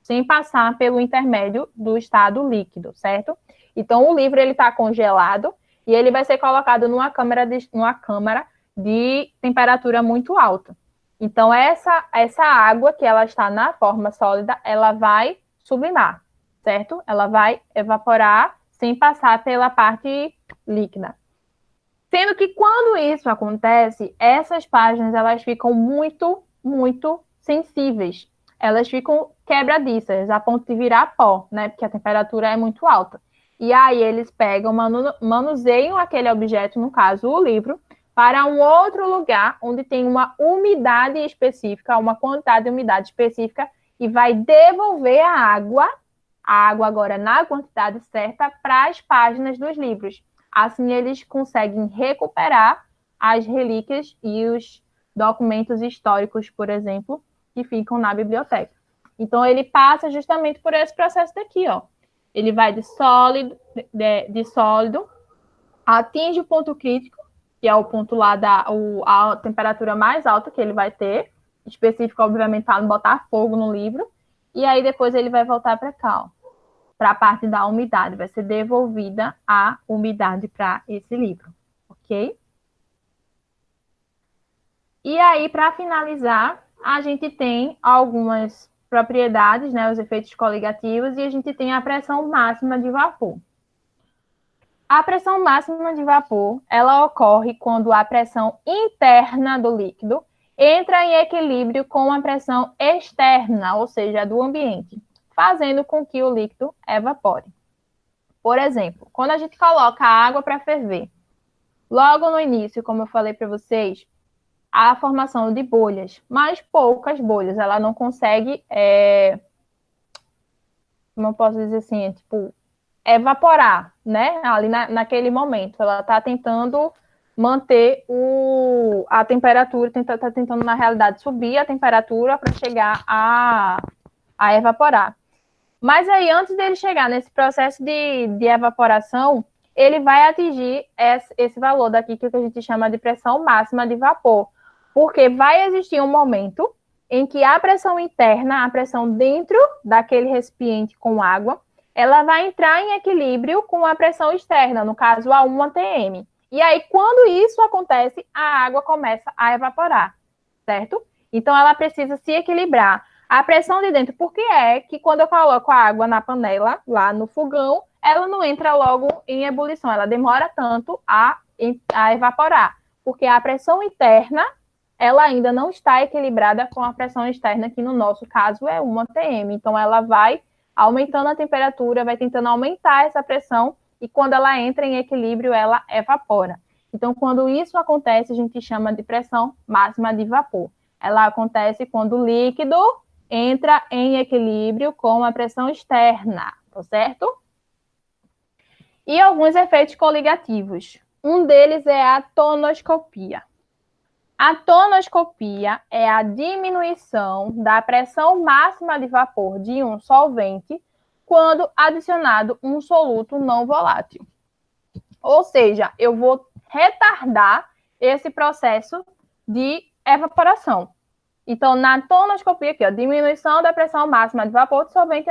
sem passar pelo intermédio do estado líquido, certo? Então, o livro está congelado e ele vai ser colocado numa câmara de temperatura muito alta. Então, essa água que ela está na forma sólida, ela vai sublimar, certo? Ela vai evaporar sem passar pela parte líquida. Sendo que quando isso acontece, essas páginas elas ficam muito, muito sensíveis. elas ficam quebradiças, a ponto de virar pó, né? Porque a temperatura é muito alta. E aí eles pegam, manuseiam aquele objeto, no caso o livro, para um outro lugar onde tem uma umidade específica, uma quantidade de umidade específica, e vai devolver a água agora na quantidade certa, para as páginas dos livros. Assim eles conseguem recuperar as relíquias e os documentos históricos, por exemplo, que ficam na biblioteca. Então, ele passa justamente por esse processo daqui, ó. Ele vai de sólido, atinge o ponto crítico, que é o ponto lá a temperatura mais alta que ele vai ter, específico, obviamente, para não botar fogo no livro, e aí depois ele vai voltar para cá, ó, para a parte da umidade, vai ser devolvida a umidade para esse livro, ok? E aí, para finalizar, a gente tem algumas propriedades, né, os efeitos coligativos, e a gente tem a pressão máxima de vapor. A pressão máxima de vapor, ela ocorre quando a pressão interna do líquido entra em equilíbrio com a pressão externa, ou seja, do ambiente, fazendo com que o líquido evapore. Por exemplo, quando a gente coloca a água para ferver, logo no início, como eu falei para vocês, há a formação de bolhas, mas poucas bolhas. Ela não consegue, como eu posso dizer assim, tipo, evaporar, né? Ali naquele momento. Ela está tentando manter a temperatura, está tentando, na realidade, subir a temperatura para chegar a evaporar. Mas aí, antes dele chegar nesse processo de evaporação, ele vai atingir esse valor daqui, que a gente chama de pressão máxima de vapor. Porque vai existir um momento em que a pressão interna, a pressão dentro daquele recipiente com água, ela vai entrar em equilíbrio com a pressão externa, no caso a 1 atm. E aí, quando isso acontece, a água começa a evaporar, certo? Então, ela precisa se equilibrar. A pressão de dentro, por que é que quando eu coloco a água na panela, lá no fogão, ela não entra logo em ebulição, ela demora tanto a evaporar? Porque a pressão interna, ela ainda não está equilibrada com a pressão externa, que no nosso caso é 1 atm. Então, ela vai aumentando a temperatura, vai tentando aumentar essa pressão, e quando ela entra em equilíbrio, ela evapora. Então, quando isso acontece, a gente chama de pressão máxima de vapor. Ela acontece quando o líquido entra em equilíbrio com a pressão externa, tá certo? E alguns efeitos coligativos. Um deles é a tonoscopia. A tonoscopia é a diminuição da pressão máxima de vapor de um solvente quando adicionado um soluto não volátil. Ou seja, eu vou retardar esse processo de evaporação. Então, na tonoscopia aqui, ó, diminuição da pressão máxima de vapor de solvente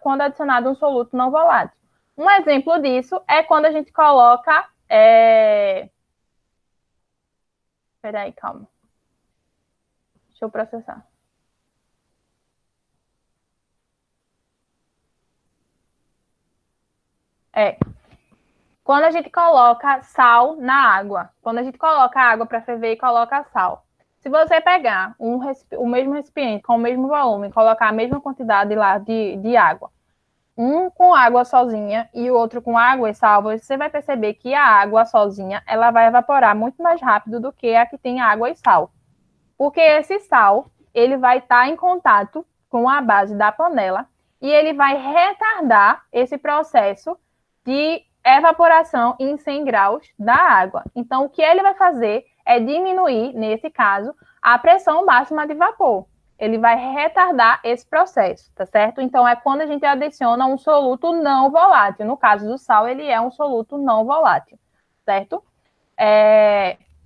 quando adicionado um soluto não volátil. Um exemplo disso é quando a gente coloca... Espera aí, calma. Deixa eu processar. Quando a gente coloca sal na água. Quando a gente coloca a água para ferver e coloca sal. Se você pegar o mesmo recipiente com o mesmo volume, colocar a mesma quantidade lá de água, um com água sozinha e o outro com água e sal, você vai perceber que a água sozinha ela vai evaporar muito mais rápido do que a que tem água e sal. Porque esse sal, ele vai estar em contato com a base da panela e ele vai retardar esse processo de evaporação em 100 graus da água. Então, o que ele vai fazer é diminuir, nesse caso, a pressão máxima de vapor. Ele vai retardar esse processo, tá certo? Então, é quando a gente adiciona um soluto não volátil. No caso do sal, ele é um soluto não volátil, certo?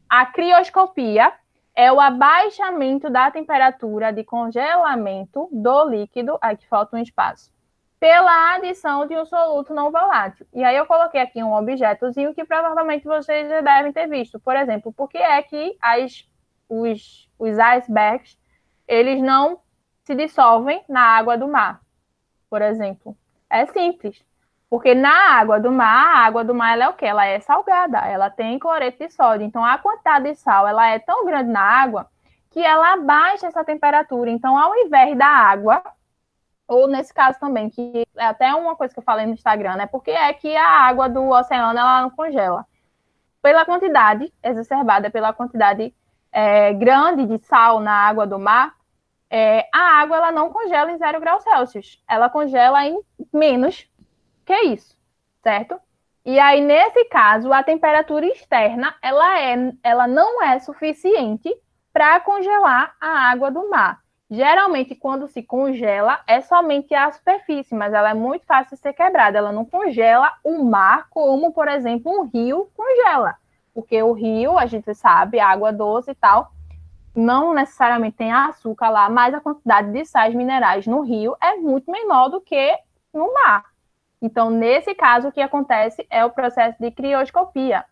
A crioscopia é o abaixamento da temperatura de congelamento do líquido, aqui falta um espaço, pela adição de um soluto não volátil. E aí eu coloquei aqui um objetozinho que provavelmente vocês já devem ter visto. Por exemplo, por que é que os icebergs, eles não se dissolvem na água do mar, por exemplo? É simples. Porque na água do mar, a água do mar ela é o quê? Ela é salgada, ela tem cloreto de sódio. Então, a quantidade de sal ela é tão grande na água que ela abaixa essa temperatura. Então, ao invés da água, ou nesse caso também, que é até uma coisa que eu falei no Instagram, né? Porque é que a água do oceano, ela não congela. Pela quantidade exacerbada, pela quantidade grande de sal na água do mar, a água ela não congela em 0 graus Celsius. Ela congela em menos que isso, certo? E aí, nesse caso, a temperatura externa, ela não é suficiente para congelar a água do mar. Geralmente, quando se congela, é somente a superfície, mas ela é muito fácil de ser quebrada. Ela não congela o mar, como, por exemplo, um rio congela. Porque o rio, a gente sabe, água doce e tal, não necessariamente tem açúcar lá, mas a quantidade de sais minerais no rio é muito menor do que no mar. Então, nesse caso, o que acontece é o processo de crioscopia.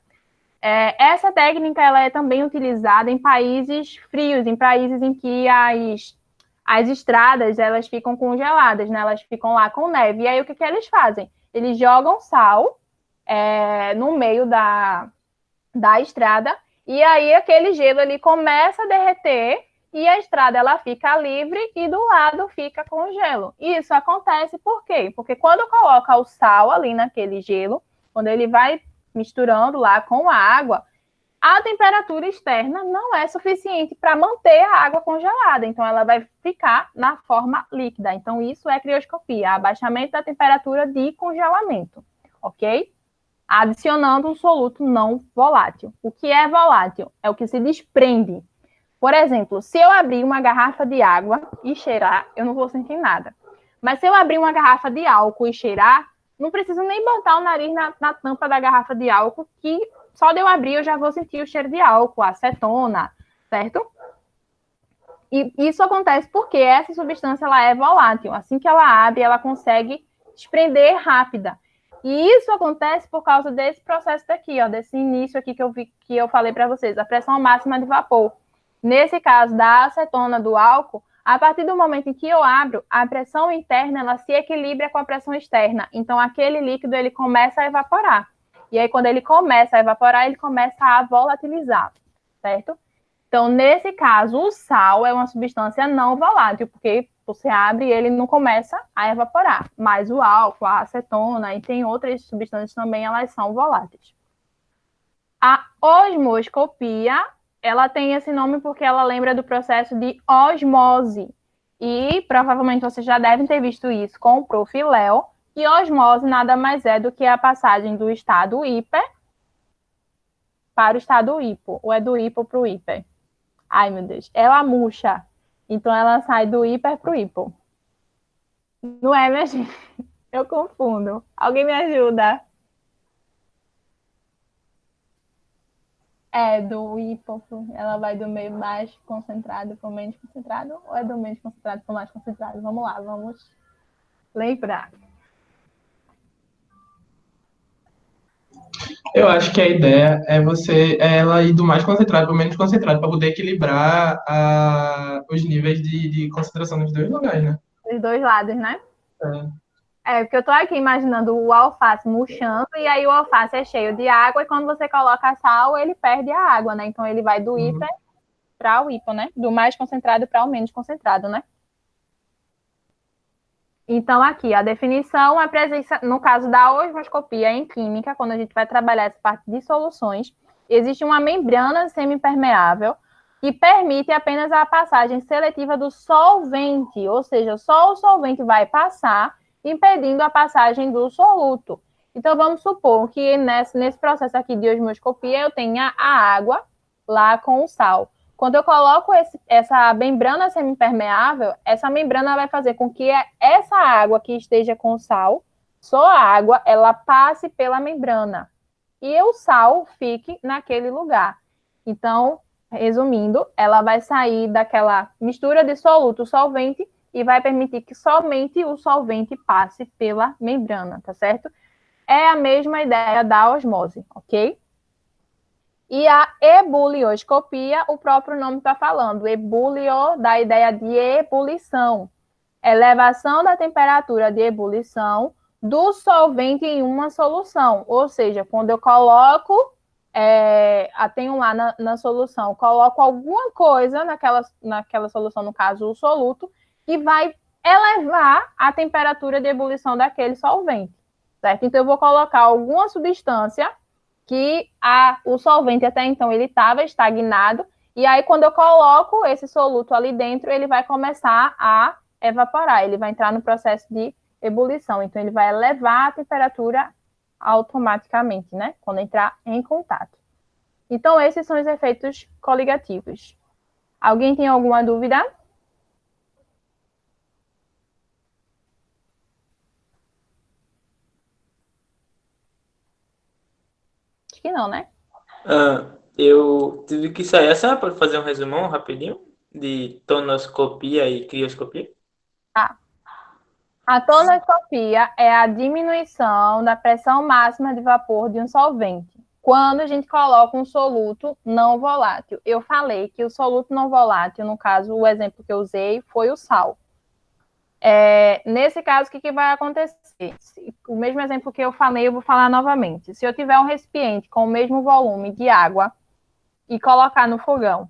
Essa técnica ela é também utilizada em países frios, em países em que as estradas elas ficam congeladas, né? Elas ficam lá com neve. E aí, o que eles fazem? Eles jogam sal no meio da estrada, e aí aquele gelo ele começa a derreter, e a estrada ela fica livre e do lado fica com gelo. Isso acontece por quê? Porque quando coloca o sal ali naquele gelo, quando ele vai misturando lá com a água, a temperatura externa não é suficiente para manter a água congelada. Então, ela vai ficar na forma líquida. Então, isso é crioscopia, abaixamento da temperatura de congelamento, ok? Adicionando um soluto não volátil. O que é volátil? É o que se desprende. Por exemplo, se eu abrir uma garrafa de água e cheirar, eu não vou sentir nada. Mas se eu abrir uma garrafa de álcool e cheirar, não preciso nem botar o nariz na tampa da garrafa de álcool, que só de eu abrir eu já vou sentir o cheiro de álcool, acetona, certo? E isso acontece porque essa substância ela é volátil. Assim que ela abre, ela consegue desprender rápida. E isso acontece por causa desse processo daqui, ó, desse início aqui que eu falei para vocês, a pressão máxima de vapor. Nesse caso da acetona do álcool, a partir do momento em que eu abro, a pressão interna ela se equilibra com a pressão externa. Então, aquele líquido ele começa a evaporar. E aí, quando ele começa a evaporar, ele começa a volatilizar, certo? Então, nesse caso, o sal é uma substância não volátil, porque você abre e ele não começa a evaporar. Mas o álcool, a acetona e tem outras substâncias também, elas são voláteis. A osmoscopia, ela tem esse nome porque ela lembra do processo de osmose. E provavelmente vocês já devem ter visto isso com o Prof. Léo. E osmose nada mais é do que a passagem do estado hiper para o estado hipo. Ou é do hipo para o hiper? Ai, meu Deus. Ela murcha. Então, ela sai do hiper para o hipo. Não é, minha gente? Eu confundo. Alguém me ajuda? Do hipo. Ela vai do meio mais concentrado para o menos concentrado? Ou é do menos concentrado para o mais concentrado? Vamos lá, vamos lembrar. Eu acho que a ideia é ela ir do mais concentrado para o menos concentrado, para poder equilibrar os níveis de concentração nos dois lugares, né? Dos dois lados, né? É. Porque eu tô aqui imaginando o alface murchando, e aí o alface é cheio de água, e quando você coloca sal, ele perde a água, né? Então ele vai do hiper para o hipo, né? Do mais concentrado para o menos concentrado, né? Então, aqui, a definição é a presença, no caso da osmoscopia em química, quando a gente vai trabalhar essa parte de soluções, existe uma membrana semipermeável que permite apenas a passagem seletiva do solvente, ou seja, só o solvente vai passar, impedindo a passagem do soluto. Então, vamos supor que nesse processo aqui de osmoscopia eu tenha a água lá com o sal. Quando eu coloco essa membrana semipermeável, essa membrana vai fazer com que essa água que esteja com sal, só a água, ela passe pela membrana. E o sal fique naquele lugar. Então, resumindo, ela vai sair daquela mistura de soluto solvente e vai permitir que somente o solvente passe pela membrana, tá certo? É a mesma ideia da osmose, ok? E a ebulioscopia, o próprio nome está falando. Ebulio, da ideia de ebulição. Elevação da temperatura de ebulição do solvente em uma solução. Ou seja, quando eu coloco tenho lá na solução, coloco alguma coisa naquela solução, no caso o soluto, que vai elevar a temperatura de ebulição daquele solvente, certo? Então eu vou colocar alguma substância que o solvente até então ele estava estagnado, e aí quando eu coloco esse soluto ali dentro, ele vai começar a evaporar, ele vai entrar no processo de ebulição, então ele vai elevar a temperatura automaticamente, né? Quando entrar em contato. Então, esses são os efeitos coligativos. Alguém tem alguma dúvida? Acho que não, né? Eu tive que sair. Só para fazer um resumão rapidinho de tonoscopia e crioscopia? Tá. A tonoscopia é a diminuição da pressão máxima de vapor de um solvente, quando a gente coloca um soluto não volátil. Eu falei que o soluto não volátil, no caso, o exemplo que eu usei foi o sal. Nesse caso, o que vai acontecer? O mesmo exemplo que eu falei, eu vou falar novamente. Se eu tiver um recipiente com o mesmo volume de água e colocar no fogão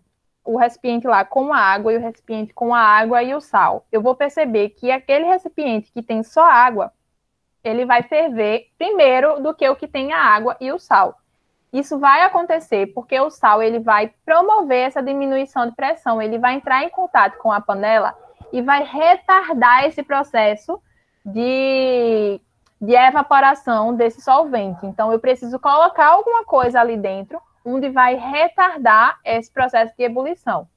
o recipiente lá com a água e o recipiente com a água e o sal, eu vou perceber que aquele recipiente que tem só água, ele vai ferver primeiro do que o que tem a água e o sal. Isso vai acontecer porque o sal ele vai promover essa diminuição de pressão, ele vai entrar em contato com a panela e vai retardar esse processo de evaporação desse solvente. Então, eu preciso colocar alguma coisa ali dentro onde vai retardar esse processo de ebulição.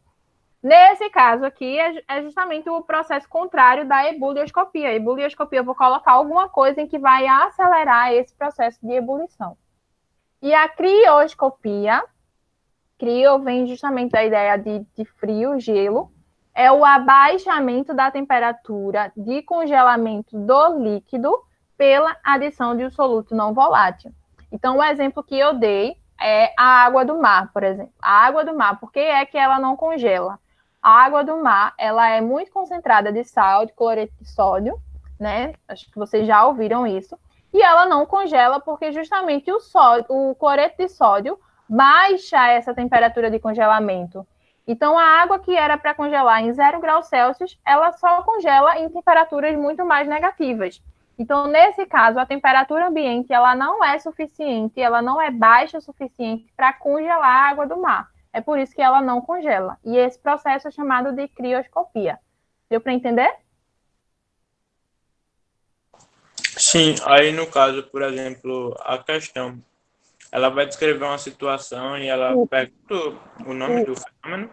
Nesse caso aqui, é justamente o processo contrário da ebulioscopia. A ebulioscopia, eu vou colocar alguma coisa em que vai acelerar esse processo de ebulição. E a crioscopia, crio vem justamente da ideia de frio, gelo, é o abaixamento da temperatura de congelamento do líquido pela adição de um soluto não volátil. Então, o exemplo que eu dei é a água do mar, por exemplo. A água do mar, por que é que ela não congela? A água do mar, ela é muito concentrada de sal, de cloreto de sódio, né? Acho que vocês já ouviram isso. E ela não congela porque justamente o cloreto de sódio baixa essa temperatura de congelamento. Então, a água que era para congelar em 0 graus Celsius, ela só congela em temperaturas muito mais negativas. Então, nesse caso, a temperatura ambiente ela não é suficiente, ela não é baixa o suficiente para congelar a água do mar. É por isso que ela não congela. E esse processo é chamado de crioscopia. Deu para entender? Sim, aí no caso, por exemplo, a questão, ela vai descrever uma situação e ela pergunta o nome do fenômeno.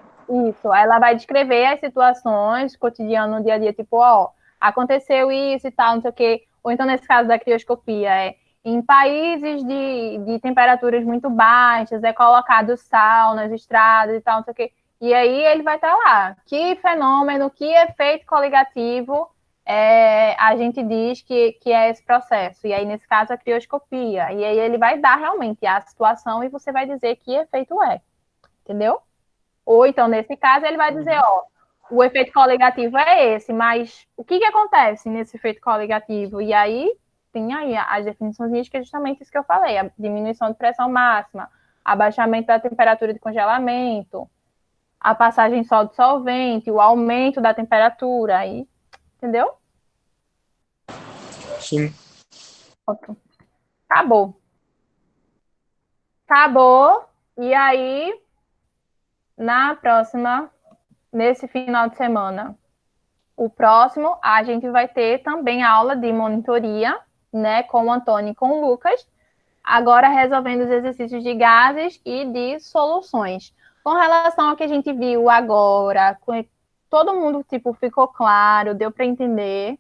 Isso, ela vai descrever as situações cotidianas no dia a dia, tipo, aconteceu isso e tal, não sei o quê. Ou então, nesse caso da crioscopia, em países de temperaturas muito baixas, é colocado sal nas estradas e tal, não sei o quê. E aí ele vai estar lá. Que fenômeno, que efeito coligativo a gente diz que é esse processo. E aí, nesse caso, a crioscopia. E aí ele vai dar realmente a situação e você vai dizer que efeito é. Entendeu? Ou então, nesse caso, ele vai dizer, o efeito coligativo é esse, mas o que acontece nesse efeito coligativo? E aí, tem aí as definições que é justamente isso que eu falei, a diminuição de pressão máxima, abaixamento da temperatura de congelamento, a passagem só do solvente, o aumento da temperatura, aí, entendeu? Sim. Acabou. Acabou, e aí, nesse final de semana, o próximo, a gente vai ter também a aula de monitoria, né, com o Antônio e com o Lucas, agora resolvendo os exercícios de gases e de soluções. Com relação ao que a gente viu agora, todo mundo, tipo, ficou claro, deu para entender.